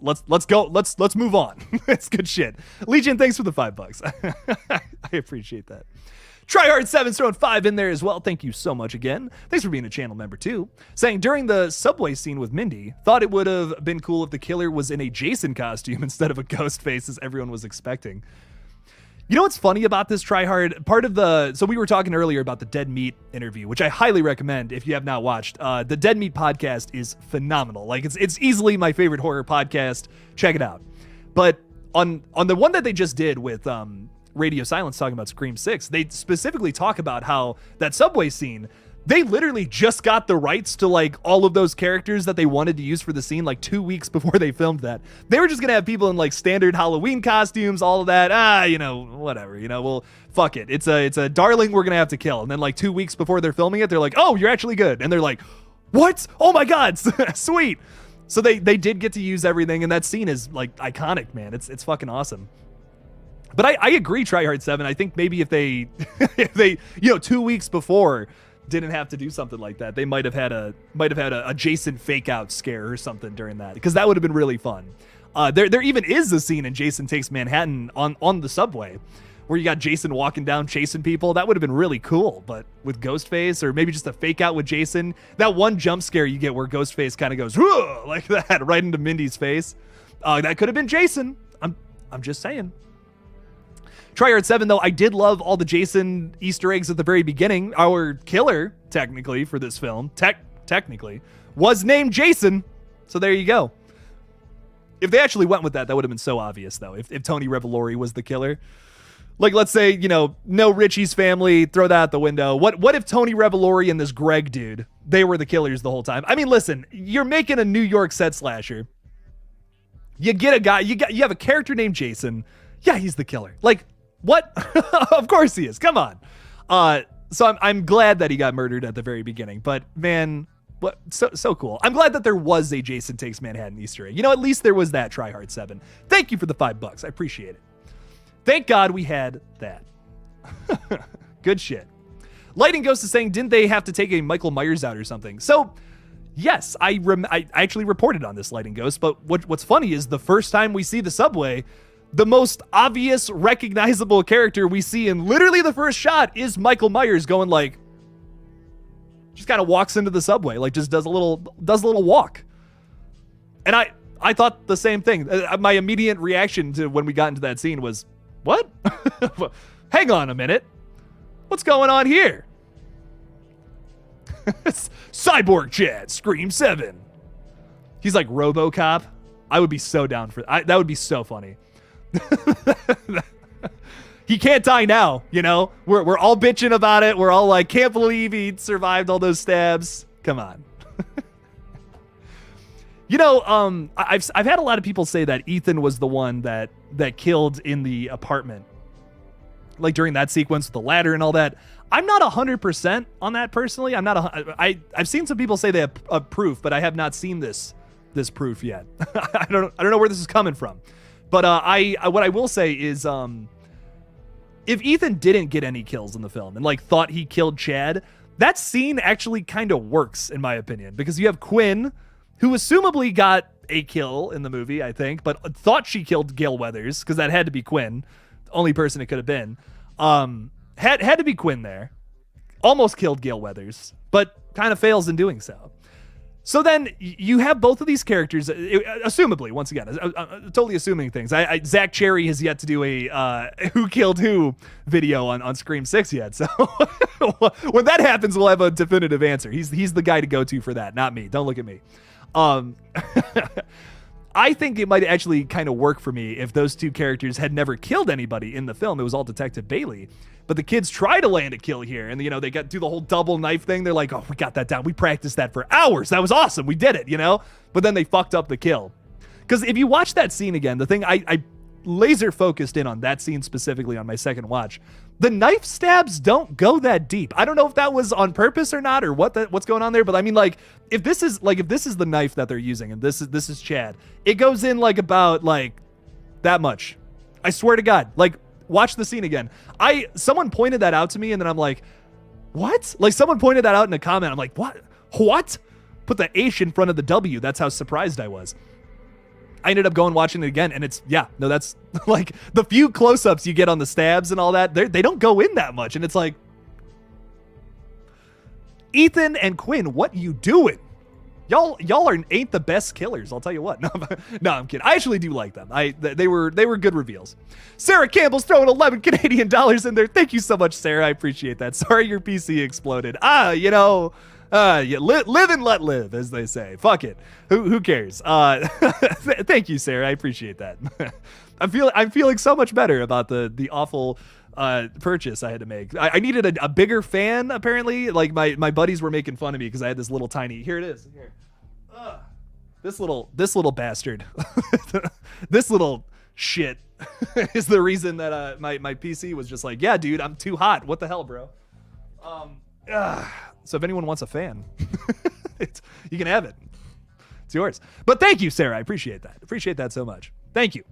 go. Let's move on. It's good shit. Legion, thanks for the $5. I appreciate that. Tryhard7's throwing 5 in there as well. Thank you so much again. Thanks for being a channel member too. Saying, during the subway scene with Mindy, thought it would have been cool if the killer was in a Jason costume instead of a Ghostface as everyone was expecting. You know what's funny about this, Tryhard? So we were talking earlier about the Dead Meat interview, which I highly recommend if you have not watched. The Dead Meat podcast is phenomenal. Like, it's easily my favorite horror podcast. Check it out. But on the one that they just did with Radio Silence talking about Scream 6, they specifically talk about how that subway scene, they literally just got the rights to like all of those characters that they wanted to use for the scene like 2 weeks before they filmed that. They were just gonna have people in like standard Halloween costumes, all of that. Whatever. Well, fuck it. It's a darling we're gonna have to kill. And then like 2 weeks before they're filming it, they're like, oh, you're actually good. And they're like, what? Oh my God, sweet. So they did get to use everything, and that scene is like iconic, man. It's fucking awesome. But I agree, Tryhard7. I think maybe if they 2 weeks before didn't have to do something like that, they might have had a Jason fake out scare or something during that, because that would have been really fun. There even is a scene in Jason Takes Manhattan on the subway where you got Jason walking down chasing people. That would have been really cool, but with Ghostface, or maybe just a fake out with Jason, that one jump scare you get where Ghostface kind of goes like that right into Mindy's face, that could have been Jason. I'm just saying. Tryhard7, though, I did love all the Jason Easter eggs at the very beginning. Our killer, technically, for this film, technically, was named Jason. So there you go. If they actually went with that would have been so obvious, though. If Tony Revolori was the killer. Like, let's say, no Richie's family, throw that out the window. What if Tony Revolori and this Greg dude, they were the killers the whole time? I mean, listen, you're making a New York set slasher. You get a guy, you have a character named Jason. Yeah, he's the killer. Like, what? Of course he is. Come on. So I'm glad that he got murdered at the very beginning. But man, what? So cool. I'm glad that there was a Jason Takes Manhattan Easter egg. At least there was that. Tryhard7. Thank you for the $5. I appreciate it. Thank God we had that. Good shit. Lighting Ghost is saying, didn't they have to take a Michael Myers out or something? So yes, I actually reported on this, Lighting Ghost. But what's funny is the first time we see the subway, the most obvious, recognizable character we see in literally the first shot is Michael Myers going like, Just kind of walks into the subway, like just does a little walk. And I thought the same thing. My immediate reaction to when we got into that scene was, what? Hang on a minute. What's going on here? Cyborg Chad, Scream 7. He's like RoboCop. I would be so down for that. That would be so funny. He can't die now, you know? We're all bitching about it. We're all like, can't believe he survived all those stabs. Come on. You know, I've had a lot of people say that Ethan was the one that killed in the apartment. Like during that sequence with the ladder and all that. I'm not 100% on that personally. I've seen some people say they have a proof, but I have not seen this proof yet. I don't know where this is coming from. But what I will say is if Ethan didn't get any kills in the film and like thought he killed Chad, that scene actually kind of works in my opinion, because you have Quinn, who assumably got a kill in the movie, I think, but thought she killed Gale Weathers, because that had to be Quinn, the only person it could have been. Had to be Quinn there. Almost killed Gale Weathers, but kind of fails in doing so. So then you have both of these characters, assumably, once again, totally assuming things. Zach Cherry has yet to do a who killed who video on Scream 6 yet. So when that happens, we'll have a definitive answer. He's the guy to go to for that, not me. Don't look at me. I think it might actually kind of work for me if those two characters had never killed anybody in the film. It was all Detective Bailey. But the kids try to land a kill here, and, you know, they do the whole double knife thing. They're like, oh, we got that down. We practiced that for hours. That was awesome. We did it, you know? But then they fucked up the kill. Because if you watch that scene again, the thing I laser focused in on that scene specifically on my second watch, the knife stabs don't go that deep. I don't know if that was on purpose or not, or what's going on there, but I mean, like, if this is the knife that they're using, and this is Chad, it goes in like about like that much. I swear to God, like, watch the scene again. Someone pointed that out to me, and then I'm like, what? Like, someone pointed that out in a comment. I'm like, what? Put the H in front of the W. That's how surprised I was. I ended up going watching it again, and that's like the few close-ups you get on the stabs and all that, they don't go in that much, and it's like, Ethan and Quinn, what you doing? Y'all ain't the best killers, I'll tell you what. No, I'm kidding. I actually do like them. They were good reveals. Sarah Campbell's throwing 11 Canadian dollars in there. Thank you so much, Sarah. I appreciate that. Sorry your PC exploded. Live and let live, as they say. Fuck it. Who cares? Thank you, Sarah. I appreciate that. I'm feeling so much better about the awful purchase I had to make. I needed a bigger fan, apparently. Like, my buddies were making fun of me because I had this little tiny. Here it is. Here. This little bastard. This little shit is the reason that my PC was just like, yeah, dude, I'm too hot. What the hell, bro? So if anyone wants a fan, you can have it. It's yours. But thank you, Sarah. I appreciate that. Appreciate that so much. Thank you.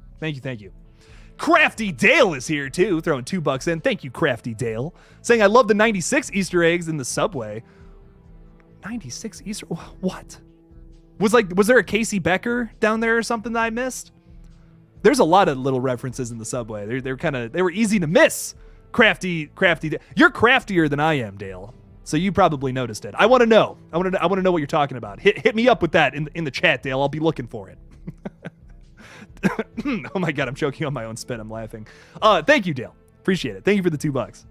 Crafty Dale is here too, throwing $2 in. Thank you, Crafty Dale. Saying, I love the 96 Easter eggs in the subway. 96 Easter? What? Was there a Casey Becker down there or something that I missed? There's a lot of little references in the subway. They were easy to miss. Crafty. You're craftier than I am, Dale. So you probably noticed it. I want to know. I want to know what you're talking about. Hit me up with that in the chat, Dale. I'll be looking for it. Oh my God, I'm choking on my own spit. I'm laughing. Thank you, Dale. Appreciate it. Thank you for the $2.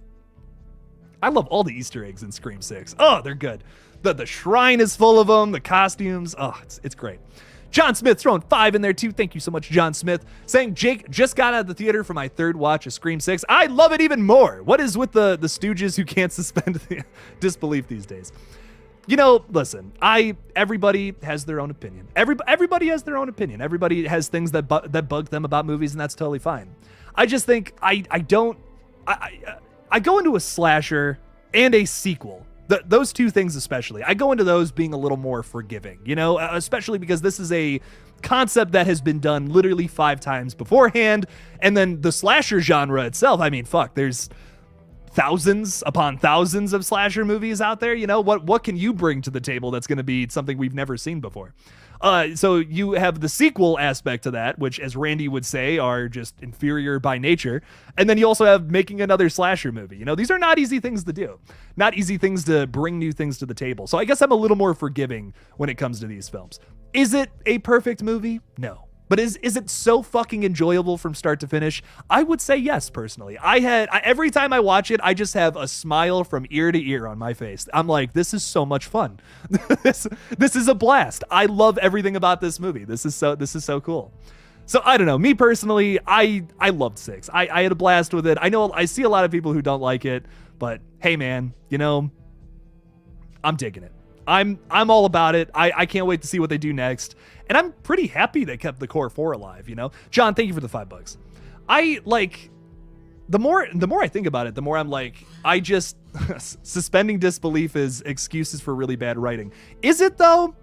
I love all the Easter eggs in Scream 6. Oh, they're good. The shrine is full of them. The costumes. Oh, it's great. John Smith throwing 5 in there too. Thank you so much, John Smith. Saying, Jake, just got out of the theater for my third watch of Scream 6. I love it even more. What is with the Stooges who can't suspend disbelief these days? You know, listen, everybody has their own opinion. Everybody has their own opinion. Everybody has things that bug them about movies, and that's totally fine. I just think I go into a slasher and a sequel. Those two things especially. I go into those being a little more forgiving, you know, especially because this is a concept that has been done literally 5 times beforehand. And then the slasher genre itself, I mean, fuck, there's thousands upon thousands of slasher movies out there. You know, what can you bring to the table that's going to be something we've never seen before? So you have the sequel aspect to that, which, as Randy would say, are just inferior by nature. And then you also have making another slasher movie. These are not easy things to do, not easy things to bring new things to the table. So I guess I'm a little more forgiving when it comes to these films. Is it a perfect movie? No. But is it so fucking enjoyable from start to finish? I would say yes, personally. Every time I watch it, I just have a smile from ear to ear on my face. I'm like, this is so much fun. this is a blast. I love everything about this movie. This is so cool. So I don't know. Me personally, I loved 6. I had a blast with it. I know I see a lot of people who don't like it, but hey, man, I'm digging it. I'm all about it. I can't wait to see what they do next. And I'm pretty happy they kept the core 4 alive, John, thank you for the $5. The more I think about it, the more I'm like, suspending disbelief is excuses for really bad writing. Is it though?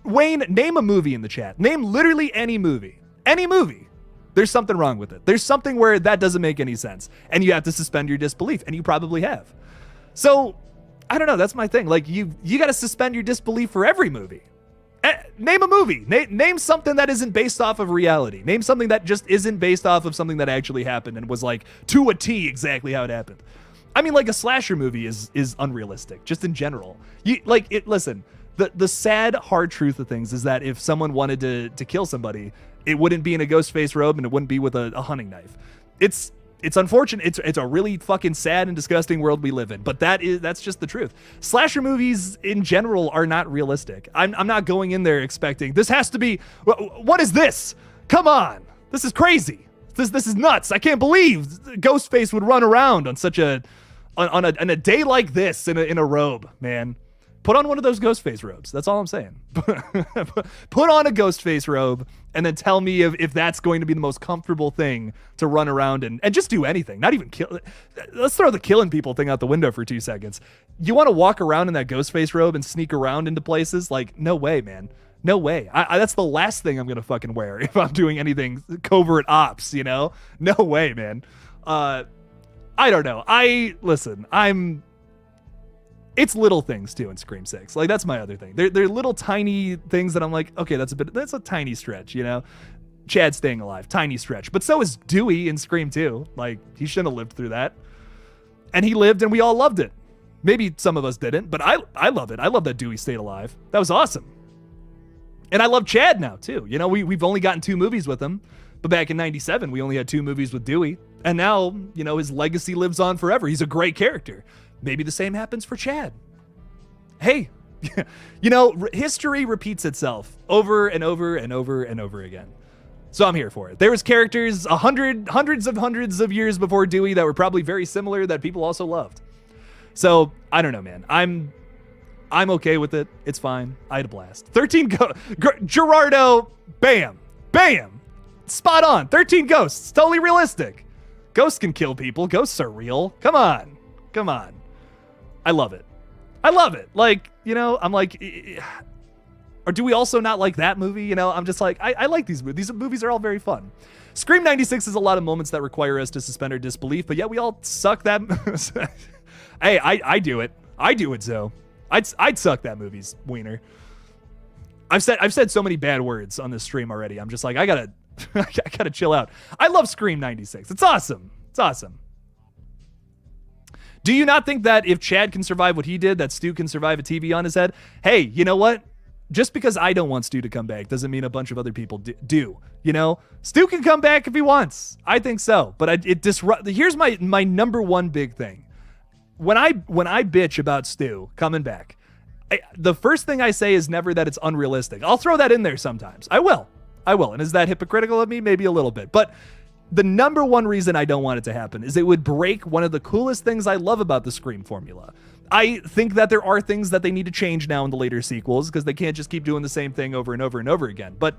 Wayne, name a movie in the chat. Name literally any movie. Any movie. There's something wrong with it. There's something where that doesn't make any sense. And you have to suspend your disbelief. And you probably have. So, I don't know. That's my thing. You got to suspend your disbelief for every movie. Name a movie. Name something that isn't based off of reality. Name something that just isn't based off of something that actually happened and was to a T exactly how it happened. I mean, a slasher movie is unrealistic, just in general. Listen, the sad, hard truth of things is that if someone wanted to kill somebody, it wouldn't be in a Ghostface robe and it wouldn't be with a hunting knife. It's unfortunate. It's a really fucking sad and disgusting world we live in, but that's just the truth. Slasher movies in general are not realistic. I'm not going in there expecting this has to be. What is this? Come on, this is crazy. This is nuts. I can't believe Ghostface would run around on on a day like this in a robe, man. Put on one of those Ghostface robes. That's all I'm saying. Put on a Ghostface robe and then tell me if that's going to be the most comfortable thing to run around and just do anything. Not even kill. Let's throw the killing people thing out the window for 2 seconds. You want to walk around in that Ghostface robe and sneak around into places? No way, man. No way. That's the last thing I'm going to fucking wear if I'm doing anything covert ops, No way, man. I don't know. It's little things too in Scream 6. That's my other thing. They're little tiny things that I'm like, okay, that's a tiny stretch, Chad staying alive, tiny stretch. But so is Dewey in Scream 2. He shouldn't have lived through that. And he lived and we all loved it. Maybe some of us didn't, but I love it. I love that Dewey stayed alive. That was awesome. And I love Chad now too. We've only gotten 2 movies with him, but back in 97, we only had 2 movies with Dewey. And now, his legacy lives on forever. He's a great character. Maybe the same happens for Chad. Hey, history repeats itself over and over and over and over again. So I'm here for it. There was characters hundreds of years before Dewey that were probably very similar that people also loved. So I don't know, man. I'm okay with it. It's fine. I had a blast. 13 Gerardo, bam, spot on. 13 ghosts, totally realistic. Ghosts can kill people. Ghosts are real. Come on. I love it. I'm like, or do we also not like that movie? I'm just like, I like these movies. These movies are all very fun. Scream 96 is a lot of moments that require us to suspend our disbelief, but yet we all suck that. Hey, I do it. So I'd suck that movie's wiener. I've said so many bad words on this stream already. I'm just like, I gotta chill out. I love Scream 96. It's awesome. Do you not think that if Chad can survive what he did, that Stu can survive a TV on his head? Hey, you know what? Just because I don't want Stu to come back doesn't mean a bunch of other people do. Stu can come back if he wants. I think so. But here's my number one big thing. When I bitch about Stu coming back, the first thing I say is never that it's unrealistic. I'll throw that in there sometimes. I will. And is that hypocritical of me? Maybe a little bit. But the number one reason I don't want it to happen is it would break one of the coolest things I love about the Scream formula. I think that there are things that they need to change now in the later sequels because they can't just keep doing the same thing over and over and over again. But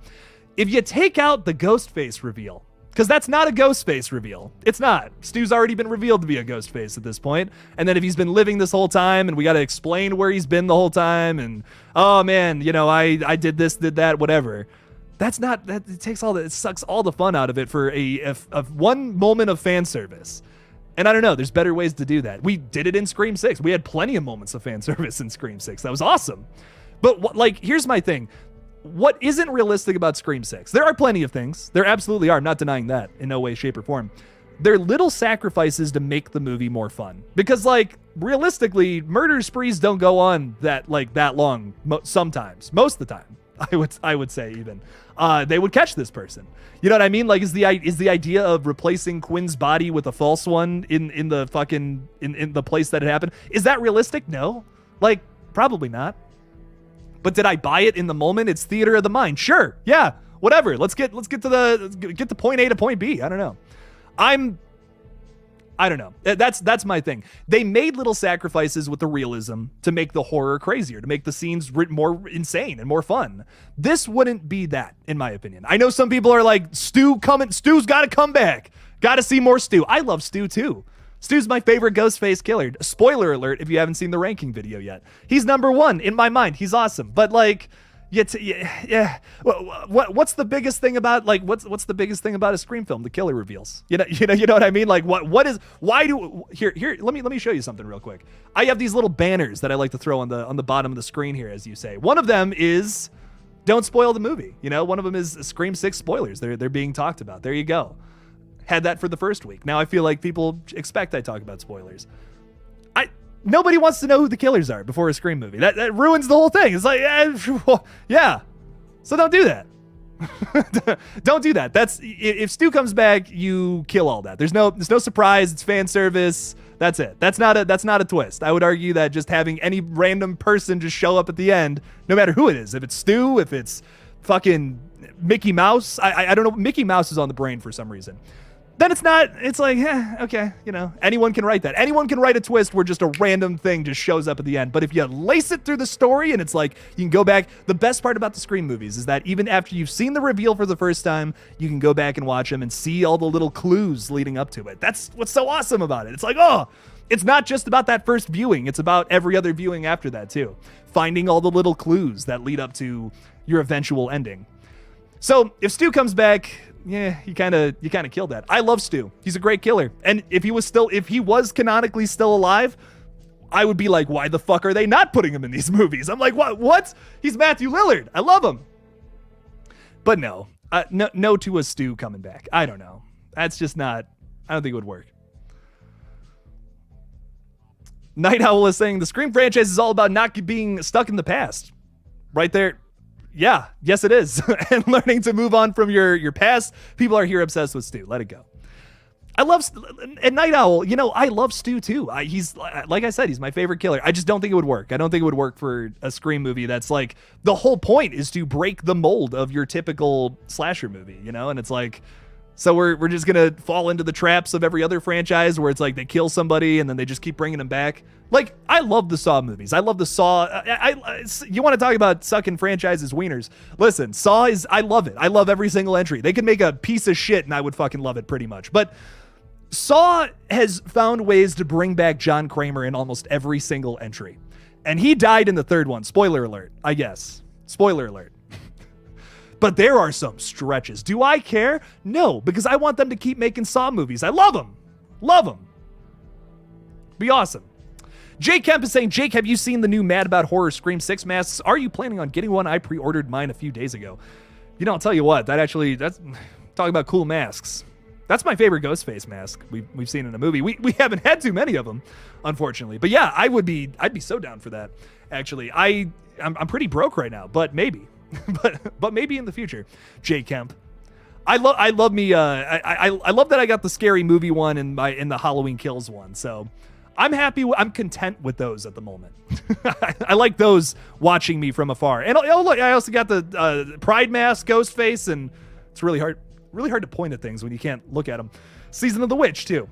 if you take out the Ghostface reveal, because that's not a Ghostface reveal. It's not. Stu's already been revealed to be a Ghostface at this point. And then if he's been living this whole time and we got to explain where he's been the whole time and, oh man, I did this, did that, whatever. It sucks all the fun out of it for a one moment of fan service. And I don't know, there's better ways to do that. We did it in Scream 6. We had plenty of moments of fan service in Scream 6. That was awesome. But here's my thing. what isn't realistic about Scream 6? There are plenty of things. There absolutely are. I'm not denying that in no way, shape, or form. They're little sacrifices to make the movie more fun. Because, like, realistically, murder sprees don't go on that long sometimes. Most of the time, I would say even. They would catch this person. You know what I mean? Like, is the idea of replacing Quinn's body with a false one in the fucking in the place that it happened, is that realistic? No. Like, probably not. But did I buy it in the moment? It's theater of the mind. Sure. Yeah. Whatever. Let's get to point A to point B. I don't know. I don't know. That's my thing. They made little sacrifices with the realism to make the horror crazier, to make the scenes more insane and more fun. This wouldn't be that, in my opinion. I know some people are like, Stu's got to come back. Got to see more Stu. I love Stu too. Stu's my favorite Ghostface killer. Spoiler alert if you haven't seen the ranking video yet. He's number 1 in my mind. He's awesome. But like, yeah. What's the biggest thing about what's the biggest thing about a Scream film? The killer reveals. You know what I mean? Like here? Let me show you something real quick. I have these little banners that I like to throw on the bottom of the screen here, as you say. One of them is don't spoil the movie. You know, one of them is Scream 6 spoilers. They're being talked about. There you go. Had that for the first week. Now I feel like people expect I talk about spoilers. Nobody wants to know who the killers are before a Scream movie. That ruins the whole thing. It's like, yeah. So don't do that. Don't do that. That's if Stu comes back, you kill all that. There's no surprise. It's fan service. That's it. That's not a twist. I would argue that just having any random person just show up at the end, no matter who it is, if it's Stu, if it's fucking Mickey Mouse, I don't know. Mickey Mouse is on the brain for some reason. Then it's not, it's like, okay, you know, anyone can write that. Anyone can write a twist where just a random thing just shows up at the end. But if you lace it through the story and it's like, you can go back. The best part about the Scream movies is that even after you've seen the reveal for the first time, you can go back and watch them and see all the little clues leading up to it. That's what's so awesome about it. It's like, it's not just about that first viewing. It's about every other viewing after that too. Finding all the little clues that lead up to your eventual ending. So if Stu comes back, yeah, you kind of killed that. I love Stu. He's a great killer. And if he was canonically still alive, I would be like, why the fuck are they not putting him in these movies? I'm like, what? He's Matthew Lillard. I love him. But no to a Stu coming back. I don't know. That's just not, I don't think it would work. Night Owl is saying the Scream franchise is all about not being stuck in the past. Right there. Yeah, yes it is. And learning to move on from your past. People are here obsessed with Stu. Let it go. I love, and Night Owl, you know, I love Stu too. He's, like I said, he's my favorite killer. I just don't think it would work. I don't think it would work for a Scream movie that's like, the whole point is to break the mold of your typical slasher movie, you know? And it's like, so we're just going to fall into the traps of every other franchise where it's like they kill somebody and then they just keep bringing them back. Like, I love the Saw movies. I love the Saw. You want to talk about sucking franchises wieners. Listen, Saw is, I love it. I love every single entry. They could make a piece of shit and I would fucking love it pretty much. But Saw has found ways to bring back John Kramer in almost every single entry. And he died in the third one. Spoiler alert, I guess. Spoiler alert. But there are some stretches. Do I care? No, because I want them to keep making Saw movies. I love them. Love them. Be awesome. Jake Kemp is saying, Jake, have you seen the new Mad About Horror Scream 6 masks? Are you planning on getting one? I pre-ordered mine a few days ago. You know, I'll tell you what, that's talking about cool masks. That's my favorite Ghostface mask we've seen in a movie. We haven't had too many of them, unfortunately. But yeah, I'd be so down for that. Actually, I'm pretty broke right now, but maybe, but maybe in the future. Jake Kemp. I love that I got the scary movie one and the Halloween Kills one. So I'm happy. I'm content with those at the moment. I like those watching me from afar. And look, I also got the Pride mask, Ghostface, and it's really hard to point at things when you can't look at them. Season of the Witch too.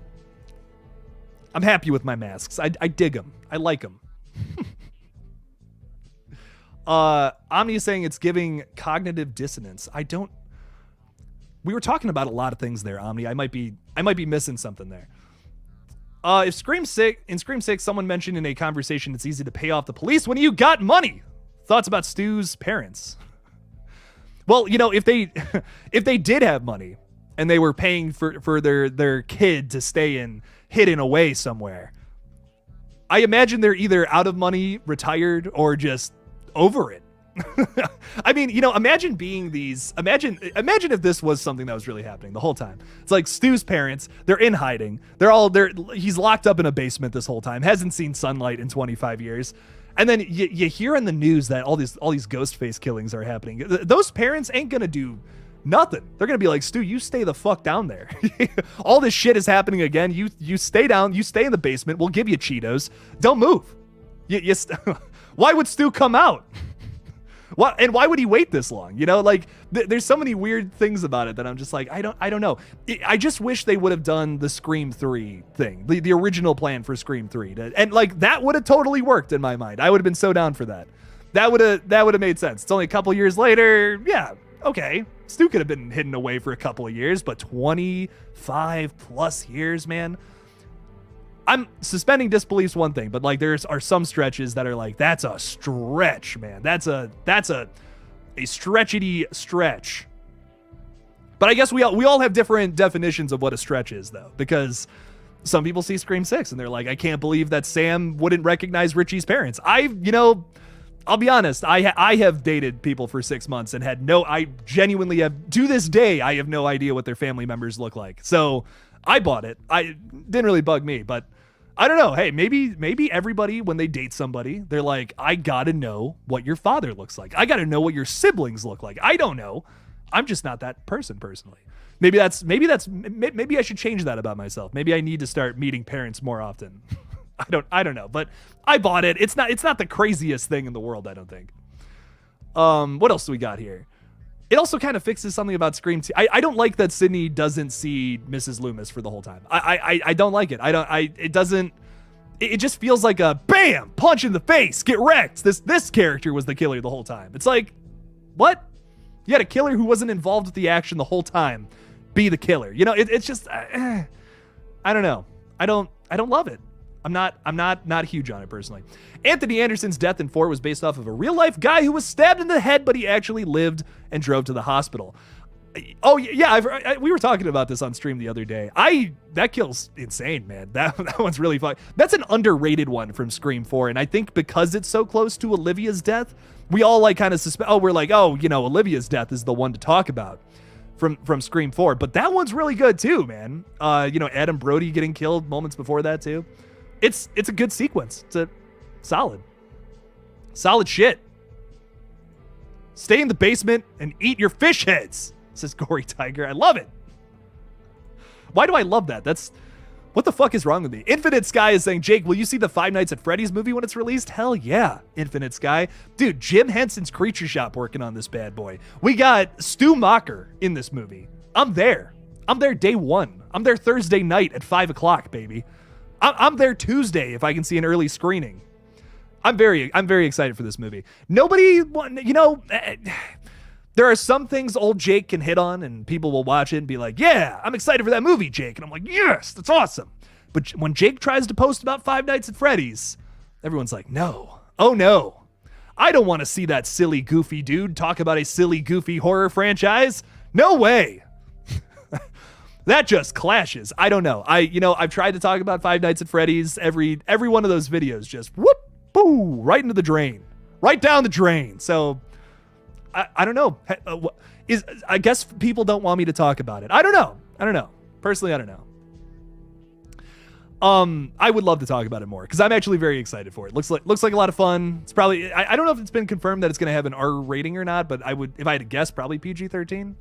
I'm happy with my masks. I dig them. I like them. Omni is saying it's giving cognitive dissonance. We were talking about a lot of things there, Omni. I might be missing something there. In Scream 6, someone mentioned in a conversation it's easy to pay off the police when you got money. Thoughts about Stu's parents? Well, you know, if they did have money and they were paying for their kid to stay hidden away somewhere, I imagine they're either out of money, retired, or just over it. I mean, imagine being imagine if this was something that was really happening the whole time. It's like Stu's parents, they're in hiding. He's locked up in a basement this whole time, hasn't seen sunlight in 25 years. And then you hear in the news that all these Ghostface killings are happening. Those parents ain't gonna do nothing. They're gonna be like, Stu, you stay the fuck down there. All this shit is happening again. You stay down. You stay in the basement. We'll give you Cheetos. Don't move. Why would Stu come out? Why would he wait this long? There's so many weird things about it that I'm just like, I don't know. I just wish they would have done the Scream 3 thing, the original plan for Scream 3, and like that would have totally worked in my mind. I would have been so down for that. That would have made sense. It's only a couple years later. Yeah, okay. Stu could have been hidden away for a couple of years, but 25 plus years, man. I'm suspending disbelief's one thing, but like are some stretches that are like, that's a stretch, man. That's a stretchity stretch. But I guess we all have different definitions of what a stretch is, though, because some people see Scream 6 and they're like, I can't believe that Sam wouldn't recognize Richie's parents. I'll be honest. I have dated people for 6 months and I genuinely have, to this day, I have no idea what their family members look like. So I bought it. I didn't really bug me, but I don't know. Hey, maybe everybody, when they date somebody, they're like, I gotta know what your father looks like. I gotta know what your siblings look like. I don't know. I'm just not that person personally. Maybe I should change that about myself. Maybe I need to start meeting parents more often. I don't know, but I bought it. It's not the craziest thing in the world, I don't think. What else do we got here? It also kind of fixes something about Scream 2. I don't like that Sydney doesn't see Mrs. Loomis for the whole time. I don't like it. It just feels like a bam, punch in the face, get wrecked. This character was the killer the whole time. It's like, what? You had a killer who wasn't involved with the action the whole time be the killer. It's just, I don't know. I don't love it. I'm not huge on it personally. Anthony Anderson's death in 4 was based off of a real life guy who was stabbed in the head, but he actually lived and drove to the hospital. Oh yeah, we were talking about this on stream the other day. That kill's insane, man. That one's really fun. That's an underrated one from Scream 4, and I think because it's so close to Olivia's death, we all like kind of suspect. Oh, we're like, Olivia's death is the one to talk about from Scream 4, but that one's really good too, man. Adam Brody getting killed moments before that too. It's a good sequence. It's a solid shit. Stay in the basement and eat your fish heads, says Gory Tiger. I love it. Why do I love that? What the fuck is wrong with me? Infinite Sky is saying, Jake, will you see the Five Nights at Freddy's movie when it's released? Hell yeah, Infinite Sky. Dude, Jim Henson's Creature Shop working on this bad boy. We got Stu Macher in this movie. I'm there day one. I'm there Thursday night at 5 o'clock, baby. I'm there Tuesday if I can see an early screening. I'm very excited for this movie. There are some things old Jake can hit on and people will watch it and be like, yeah, I'm excited for that movie, Jake. And I'm like, yes, that's awesome. But when Jake tries to post about Five Nights at Freddy's, everyone's like, no. Oh no. I don't want to see that silly, goofy dude talk about a silly, goofy horror franchise. No way. That just clashes. I don't know. I've tried to talk about Five Nights at Freddy's. Every one of those videos just whoop, boo, right into the drain. Right down the drain. So I don't know. I guess people don't want me to talk about it. I don't know. Personally, I don't know. I would love to talk about it more because I'm actually very excited for it. Looks like a lot of fun. It's probably I don't know if it's been confirmed that it's going to have an R rating or not, but if I had to guess, probably PG-13.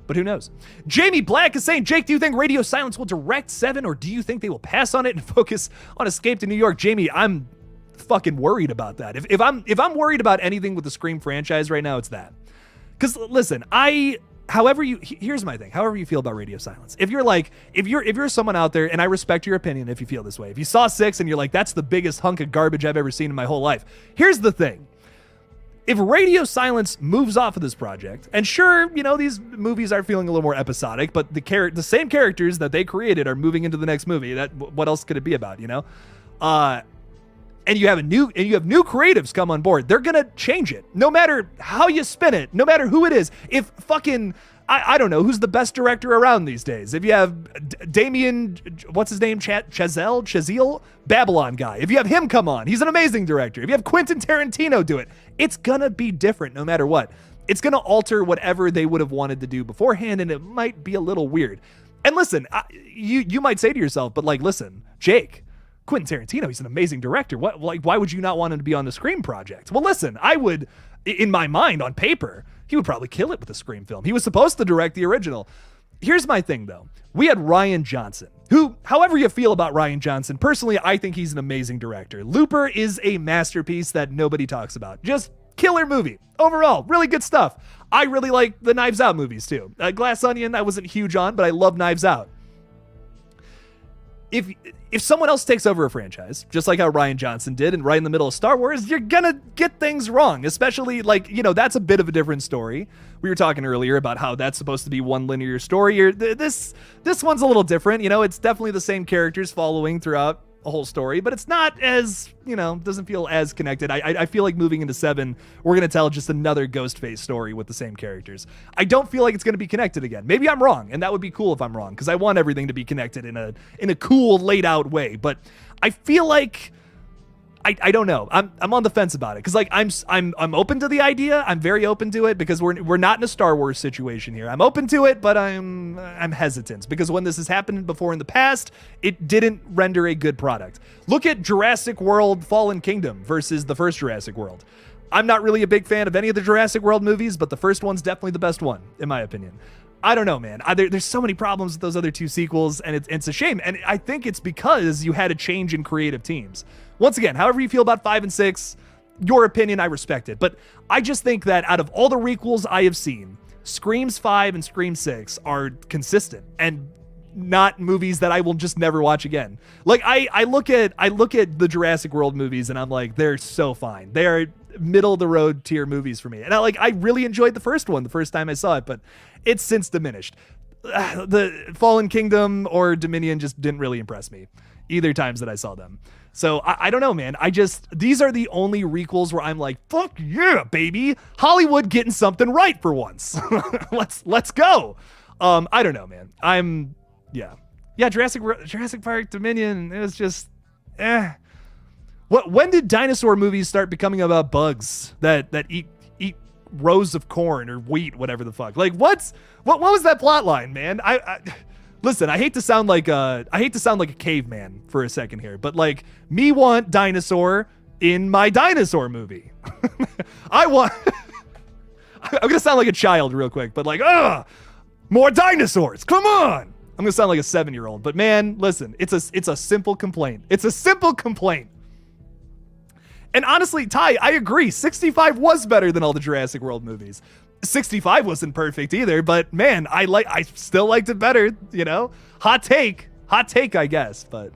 But who knows? Jamie Black is saying, Jake, do you think Radio Silence will direct 7, or do you think they will pass on it and focus on Escape to New York? Jamie, I'm fucking worried about that. If I'm worried about anything with the Scream franchise right now, it's that. Because listen, here's my thing. However you feel about Radio Silence, if you're someone out there, and I respect your opinion if you feel this way. If you saw 6 and you're like, that's the biggest hunk of garbage I've ever seen in my whole life. Here's the thing. If Radio Silence moves off of this project, and sure, these movies are feeling a little more episodic, but the same characters that they created are moving into the next movie. What else could it be about, and you have new creatives come on board, they're gonna change it. No matter how you spin it, no matter who it is. If fucking I don't know who's the best director around these days. If you have Damien, what's his name, Chazelle, Babylon guy. If you have him come on, he's an amazing director. If you have Quentin Tarantino do it, it's gonna be different no matter what. It's gonna alter whatever they would have wanted to do beforehand, and it might be a little weird. And listen, you might say to yourself, but like, listen, Jake, Quentin Tarantino, he's an amazing director. Why would you not want him to be on the Scream project? Well, listen, I would, in my mind, on paper, he would probably kill it with a Scream film. He was supposed to direct the original. Here's my thing, though. We had Rian Johnson, who, however you feel about Rian Johnson, personally, I think he's an amazing director. Looper is a masterpiece that nobody talks about. Just killer movie. Overall, really good stuff. I really like the Knives Out movies, too. Glass Onion, I wasn't huge on, but I love Knives Out. If someone else takes over a franchise, just like how Rian Johnson did and right in the middle of Star Wars, you're gonna get things wrong, especially like, that's a bit of a different story. We were talking earlier about how that's supposed to be one linear story. This one's a little different. It's definitely the same characters following throughout a whole story, but it's not as, doesn't feel as connected. I feel like moving into 7, we're going to tell just another Ghostface story with the same characters. I don't feel like it's going to be connected again. Maybe I'm wrong, and that would be cool if I'm wrong, because I want everything to be connected in a cool, laid out way. But I feel like I don't know. I'm on the fence about it, because like I'm open to the idea. I'm very open to it, because we're not in a Star Wars situation here. I'm open to it, but I'm hesitant, because when this has happened before in the past, it didn't render a good product. Look at Jurassic World Fallen Kingdom versus the first Jurassic World. I'm not really a big fan of any of the Jurassic World movies, but the first one's definitely the best one, in my opinion. I don't know, man. There's so many problems with those other two sequels, and it's a shame. And I think it's because you had a change in creative teams. Once again, however you feel about 5 and 6, your opinion, I respect it. But I just think that out of all the requels I have seen, Screams 5 and Scream 6 are consistent and not movies that I will just never watch again. Like I look at the Jurassic World movies and I'm like, they're so fine. They are middle of the road tier movies for me. And I really enjoyed the first one the first time I saw it, but it's since diminished. The Fallen Kingdom or Dominion just didn't really impress me either times that I saw them. So I don't know, man. These are the only requels where I'm like, fuck yeah, baby. Hollywood getting something right for once. Let's go. I don't know, man. Yeah, Jurassic Park, Dominion, it was just, When did dinosaur movies start becoming about bugs that eat rows of corn or wheat, whatever the fuck? Like, what was that plot line, man? Listen, I hate to sound like a caveman for a second here, but like, me want dinosaur in my dinosaur movie. I'm gonna sound like a child real quick, but like, more dinosaurs, come on. I'm gonna sound like a 7-year-old, but man, listen, it's a simple complaint. It's a simple complaint. And honestly, Ty, I agree. 65 was better than all the Jurassic World movies. 65 wasn't perfect either, but man, I still liked it better, Hot take, I guess. But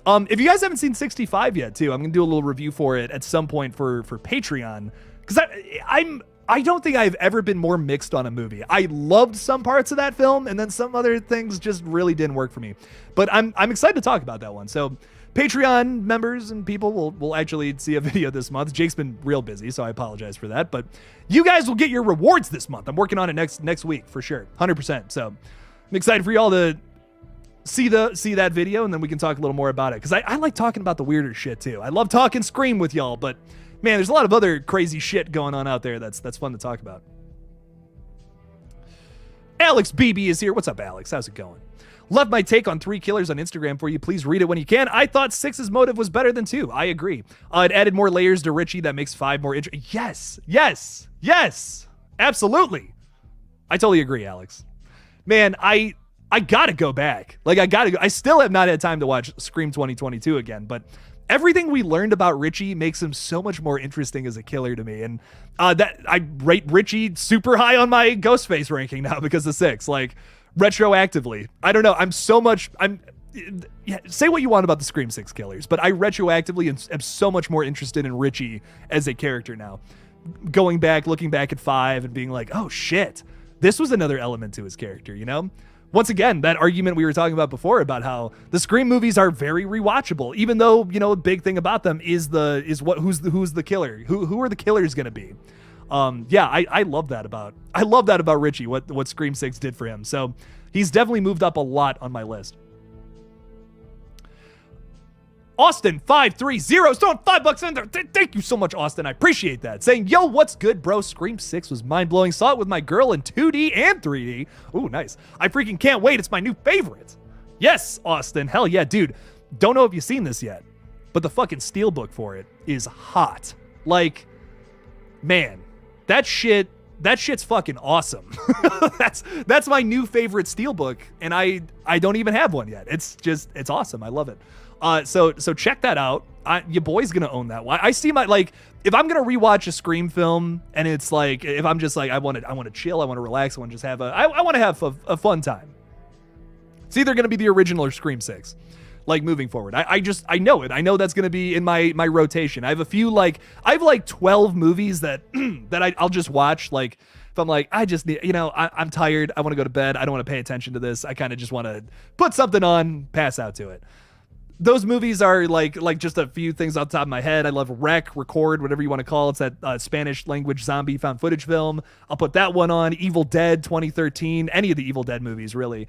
if you guys haven't seen 65 yet, too, I'm gonna do a little review for it at some point for Patreon, because I don't think I've ever been more mixed on a movie. I loved some parts of that film, and then some other things just really didn't work for me. But I'm excited to talk about that one. So Patreon members and people will actually see a video this month. Jake's been real busy, so I apologize for that. But you guys will get your rewards this month. I'm working on it next week for sure, 100%. So I'm excited for y'all to see that video, and then we can talk a little more about it, because I like talking about the weirder shit too. I love talking Scream with y'all, but man, there's a lot of other crazy shit going on out there that's fun to talk about. Alex BB is here. What's up, Alex? How's it going? Love my take on 3 killers on Instagram for you. Please read it when you can. I thought 6's motive was better than 2. I agree. It added more layers to Richie that makes 5 more interesting. Yes. Absolutely. I totally agree, Alex. Man, I gotta go back. Like, I still have not had time to watch Scream 2022 again, but everything we learned about Richie makes him so much more interesting as a killer to me. And that I rate Richie super high on my Ghostface ranking now because of 6. Like, retroactively, I don't know. Say what you want about the Scream 6 killers, but I retroactively am so much more interested in Richie as a character now. Looking back at 5 and being like, oh shit, this was another element to his character, once again, that argument we were talking about before about how the Scream movies are very rewatchable, even though, you know, a big thing about them is who's the killer? Who are the killers going to be? Yeah, I love that about Richie, what Scream 6 did for him. So he's definitely moved up a lot on my list. Austin 530 throwing $5 in there. Thank you so much, Austin. I appreciate that. Saying, yo, what's good, bro? Scream 6 was mind-blowing. Saw it with my girl in 2D and 3D. Ooh, nice. I freaking can't wait. It's my new favorite. Yes, Austin. Hell yeah, dude. Don't know if you've seen this yet, but the fucking steelbook for it is hot. Like, man, that shit's fucking awesome. That's my new favorite steelbook, and I don't even have one yet. It's awesome. I love it. So check that out. Your boy's gonna own that. I see if I'm gonna rewatch a Scream film, and it's like, if I'm just like, I want to chill, I want to relax, I want to just have I want to have a fun time. It's either gonna be the original or Scream 6. Like, moving forward, I know it. I know that's gonna be in my rotation. I have 12 movies that I'll just watch. Like, if I'm like, I just need, I'm tired, I want to go to bed, I don't want to pay attention to this, I kind of just want to put something on, pass out to it. Those movies are like just a few things off the top of my head. I love Record, whatever you want to call it. It's that Spanish language zombie found footage film. I'll put that one on. Evil Dead 2013. Any of the Evil Dead movies, really.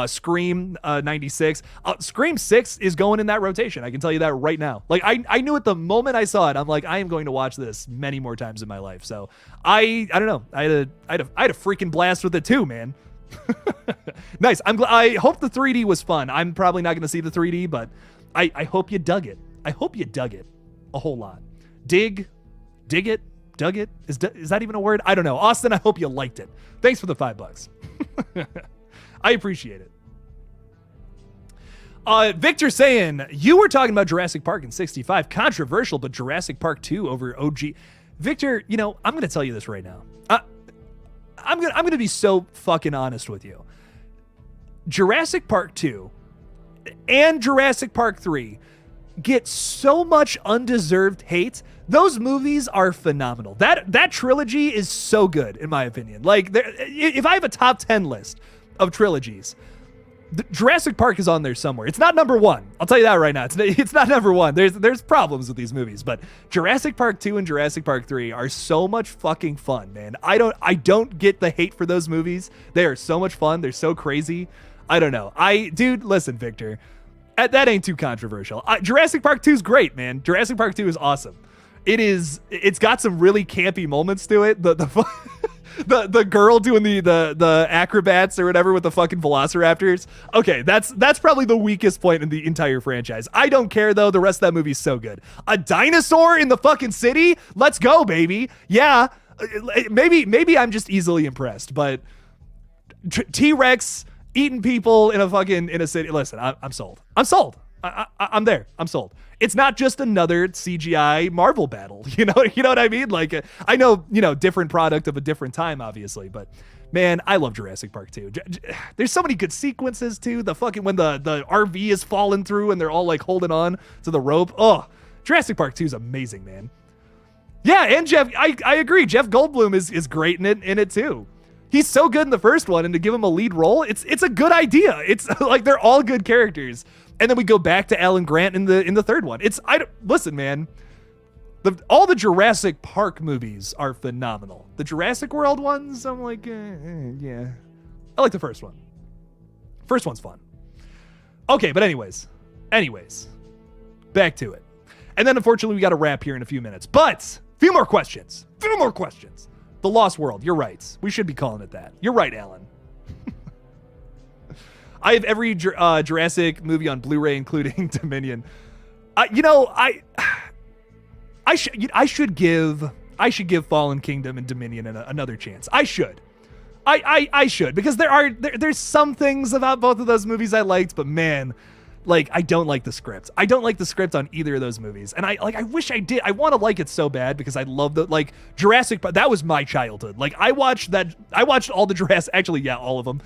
Scream 96. Scream 6 is going in that rotation. I can tell you that right now. Like, I knew it the moment I saw it. I'm like, I am going to watch this many more times in my life. So I don't know. I had a freaking blast with it too, man. Nice. I hope the 3D was fun. I'm probably not going to see the 3D, but I hope you dug it. I hope you dug it a whole lot. Dig it, dug it. Is that even a word? I don't know. Austin, I hope you liked it. Thanks for the $5. I appreciate it. Victor saying, you were talking about Jurassic Park in 65. Controversial, but Jurassic Park 2 over OG. Victor, I'm going to tell you this right now. I'm going to be so fucking honest with you. Jurassic Park 2 and Jurassic Park 3 get so much undeserved hate. Those movies are phenomenal. That trilogy is so good, in my opinion. Like, if I have a top 10 list of trilogies, Jurassic Park is on there somewhere. It's not number one. I'll tell you that right now. It's not number one. There's problems with these movies, but Jurassic Park 2 and Jurassic Park 3 are so much fucking fun, man. I don't get the hate for those movies. They are so much fun. They're so crazy. I don't know. Dude, listen, Victor, that ain't too controversial. Jurassic Park 2 is great, man. Jurassic Park 2 is awesome. It's got some really campy moments to it. The girl doing the acrobats or whatever with the fucking velociraptors. Okay, that's probably the weakest point in the entire franchise. I don't care though. The rest of that movie's so good. A dinosaur in the fucking city? Let's go, baby. Yeah. Maybe I'm just easily impressed, but T-Rex eating people in a city. Listen, I'm sold. I'm sold. I'm there. I'm sold. It's not just another CGI Marvel battle. You know what I mean? Like, I know, different product of a different time, obviously, but man, I love Jurassic Park 2. There's so many good sequences too. The fucking, when the RV is falling through and they're all like holding on to the rope. Oh, Jurassic Park 2 is amazing, man. Yeah. And Jeff, I agree. Jeff Goldblum is great in it too. He's so good in the first one, and to give him a lead role, it's a good idea. It's like, they're all good characters. And then we go back to Alan Grant in the third one. Listen, man, all the Jurassic Park movies are phenomenal. The Jurassic World ones, I'm like, yeah. I like the first one. First one's fun. Okay, but anyways, back to it. And then unfortunately we got to wrap here in a few minutes, but a few more questions. The Lost World, you're right. We should be calling it that. You're right, Alan. I have every Jurassic movie on Blu-ray, including Dominion. I should give Fallen Kingdom and Dominion another chance. I should, because there's some things about both of those movies I liked, but man, like, I don't like the script. I don't like the script on either of those movies. And I wish I did. I want to like it so bad because I love Jurassic Park. That was my childhood. Like, I watched all the Jurassic, actually, yeah, all of them.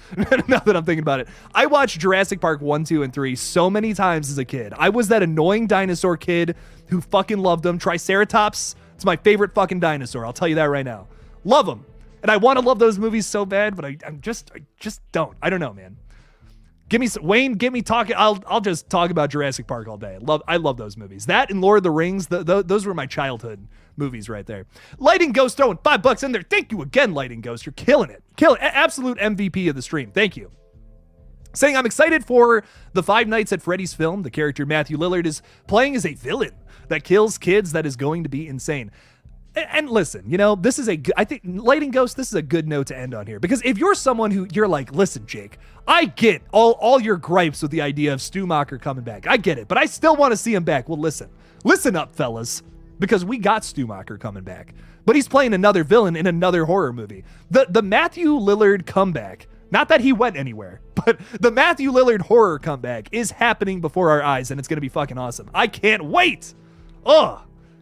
Now that I'm thinking about it. I watched Jurassic Park 1, 2, and 3 so many times as a kid. I was that annoying dinosaur kid who fucking loved them. Triceratops, it's my favorite fucking dinosaur. I'll tell you that right now. Love them. And I want to love those movies so bad, but I just don't. I don't know, man. Wayne, give me talking. I'll just talk about Jurassic Park all day. I love those movies. That and Lord of the Rings, those were my childhood movies right there. Lighting Ghost throwing $5 in there. Thank you again, Lighting Ghost. You're killing it. Absolute MVP of the stream. Thank you. Saying I'm excited for the Five Nights at Freddy's film. The character Matthew Lillard is playing as a villain that kills kids that is going to be insane. And listen, this is I think Lighting Ghost, this is a good note to end on here, because if you're someone who you're like, listen, Jake, I get all your gripes with the idea of Stu Macher coming back. I get it, but I still want to see him back. Well, listen up, fellas, because we got Stu Macher coming back, but he's playing another villain in another horror movie. The Matthew Lillard comeback, not that he went anywhere, but the Matthew Lillard horror comeback is happening before our eyes, and it's going to be fucking awesome. I can't wait.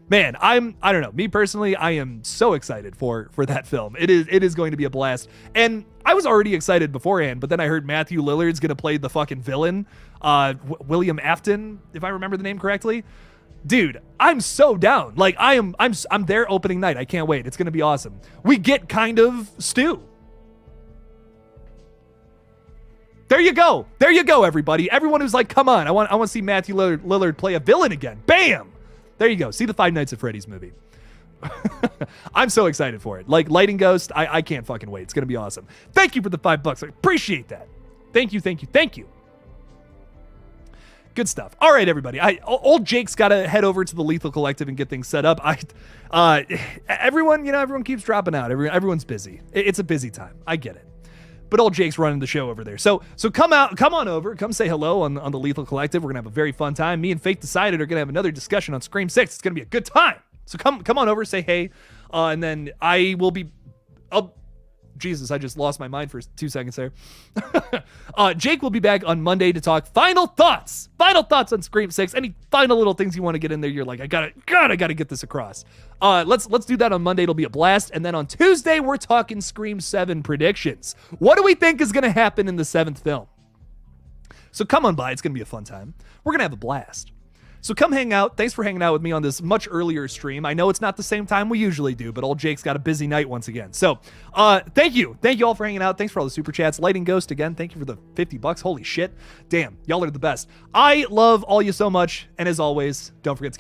Man, I don't know. Me personally, I am so excited for that film. It is going to be a blast. And I was already excited beforehand, but then I heard Matthew Lillard's going to play the fucking villain, William Afton, if I remember the name correctly. Dude, I'm so down. Like I'm there opening night. I can't wait. It's going to be awesome. We get kind of Stu. There you go, everybody. Everyone who's like, come on, I want to see Matthew Lillard play a villain again. Bam. There you go. See the Five Nights at Freddy's movie. I'm so excited for it. Like Lighting Ghost, I can't fucking wait. It's going to be awesome. Thank you for the $5. I appreciate that. Thank you. Good stuff. All right, everybody. Old Jake's got to head over to the Lethal Collective and get things set up. Everyone keeps dropping out. Everyone's busy. It's a busy time. I get it. But old Jake's running the show over there. So come on over, come say hello on the Lethal Collective. We're gonna have a very fun time. Me and Faith Decided are gonna have another discussion on Scream 6. It's gonna be a good time. So come on over, say hey, and then I will be. Oh, Jesus, I just lost my mind for 2 seconds there. Jake will be back on Monday to talk final thoughts on Scream 6. Any final little things you want to get in there? You're like, I gotta get this across. Let's do that on Monday. It'll be a blast. And then on Tuesday, we're talking Scream 7 predictions. What do we think is going to happen in the 7th film? So come on by. It's going to be a fun time. We're going to have a blast. So come hang out. Thanks for hanging out with me on this much earlier stream. I know it's not the same time we usually do, but old Jake's got a busy night once again. So thank you. Thank you all for hanging out. Thanks for all the super chats. Lighting Ghost, again, thank you for the $50. Holy shit. Damn, y'all are the best. I love all you so much. And as always, don't forget to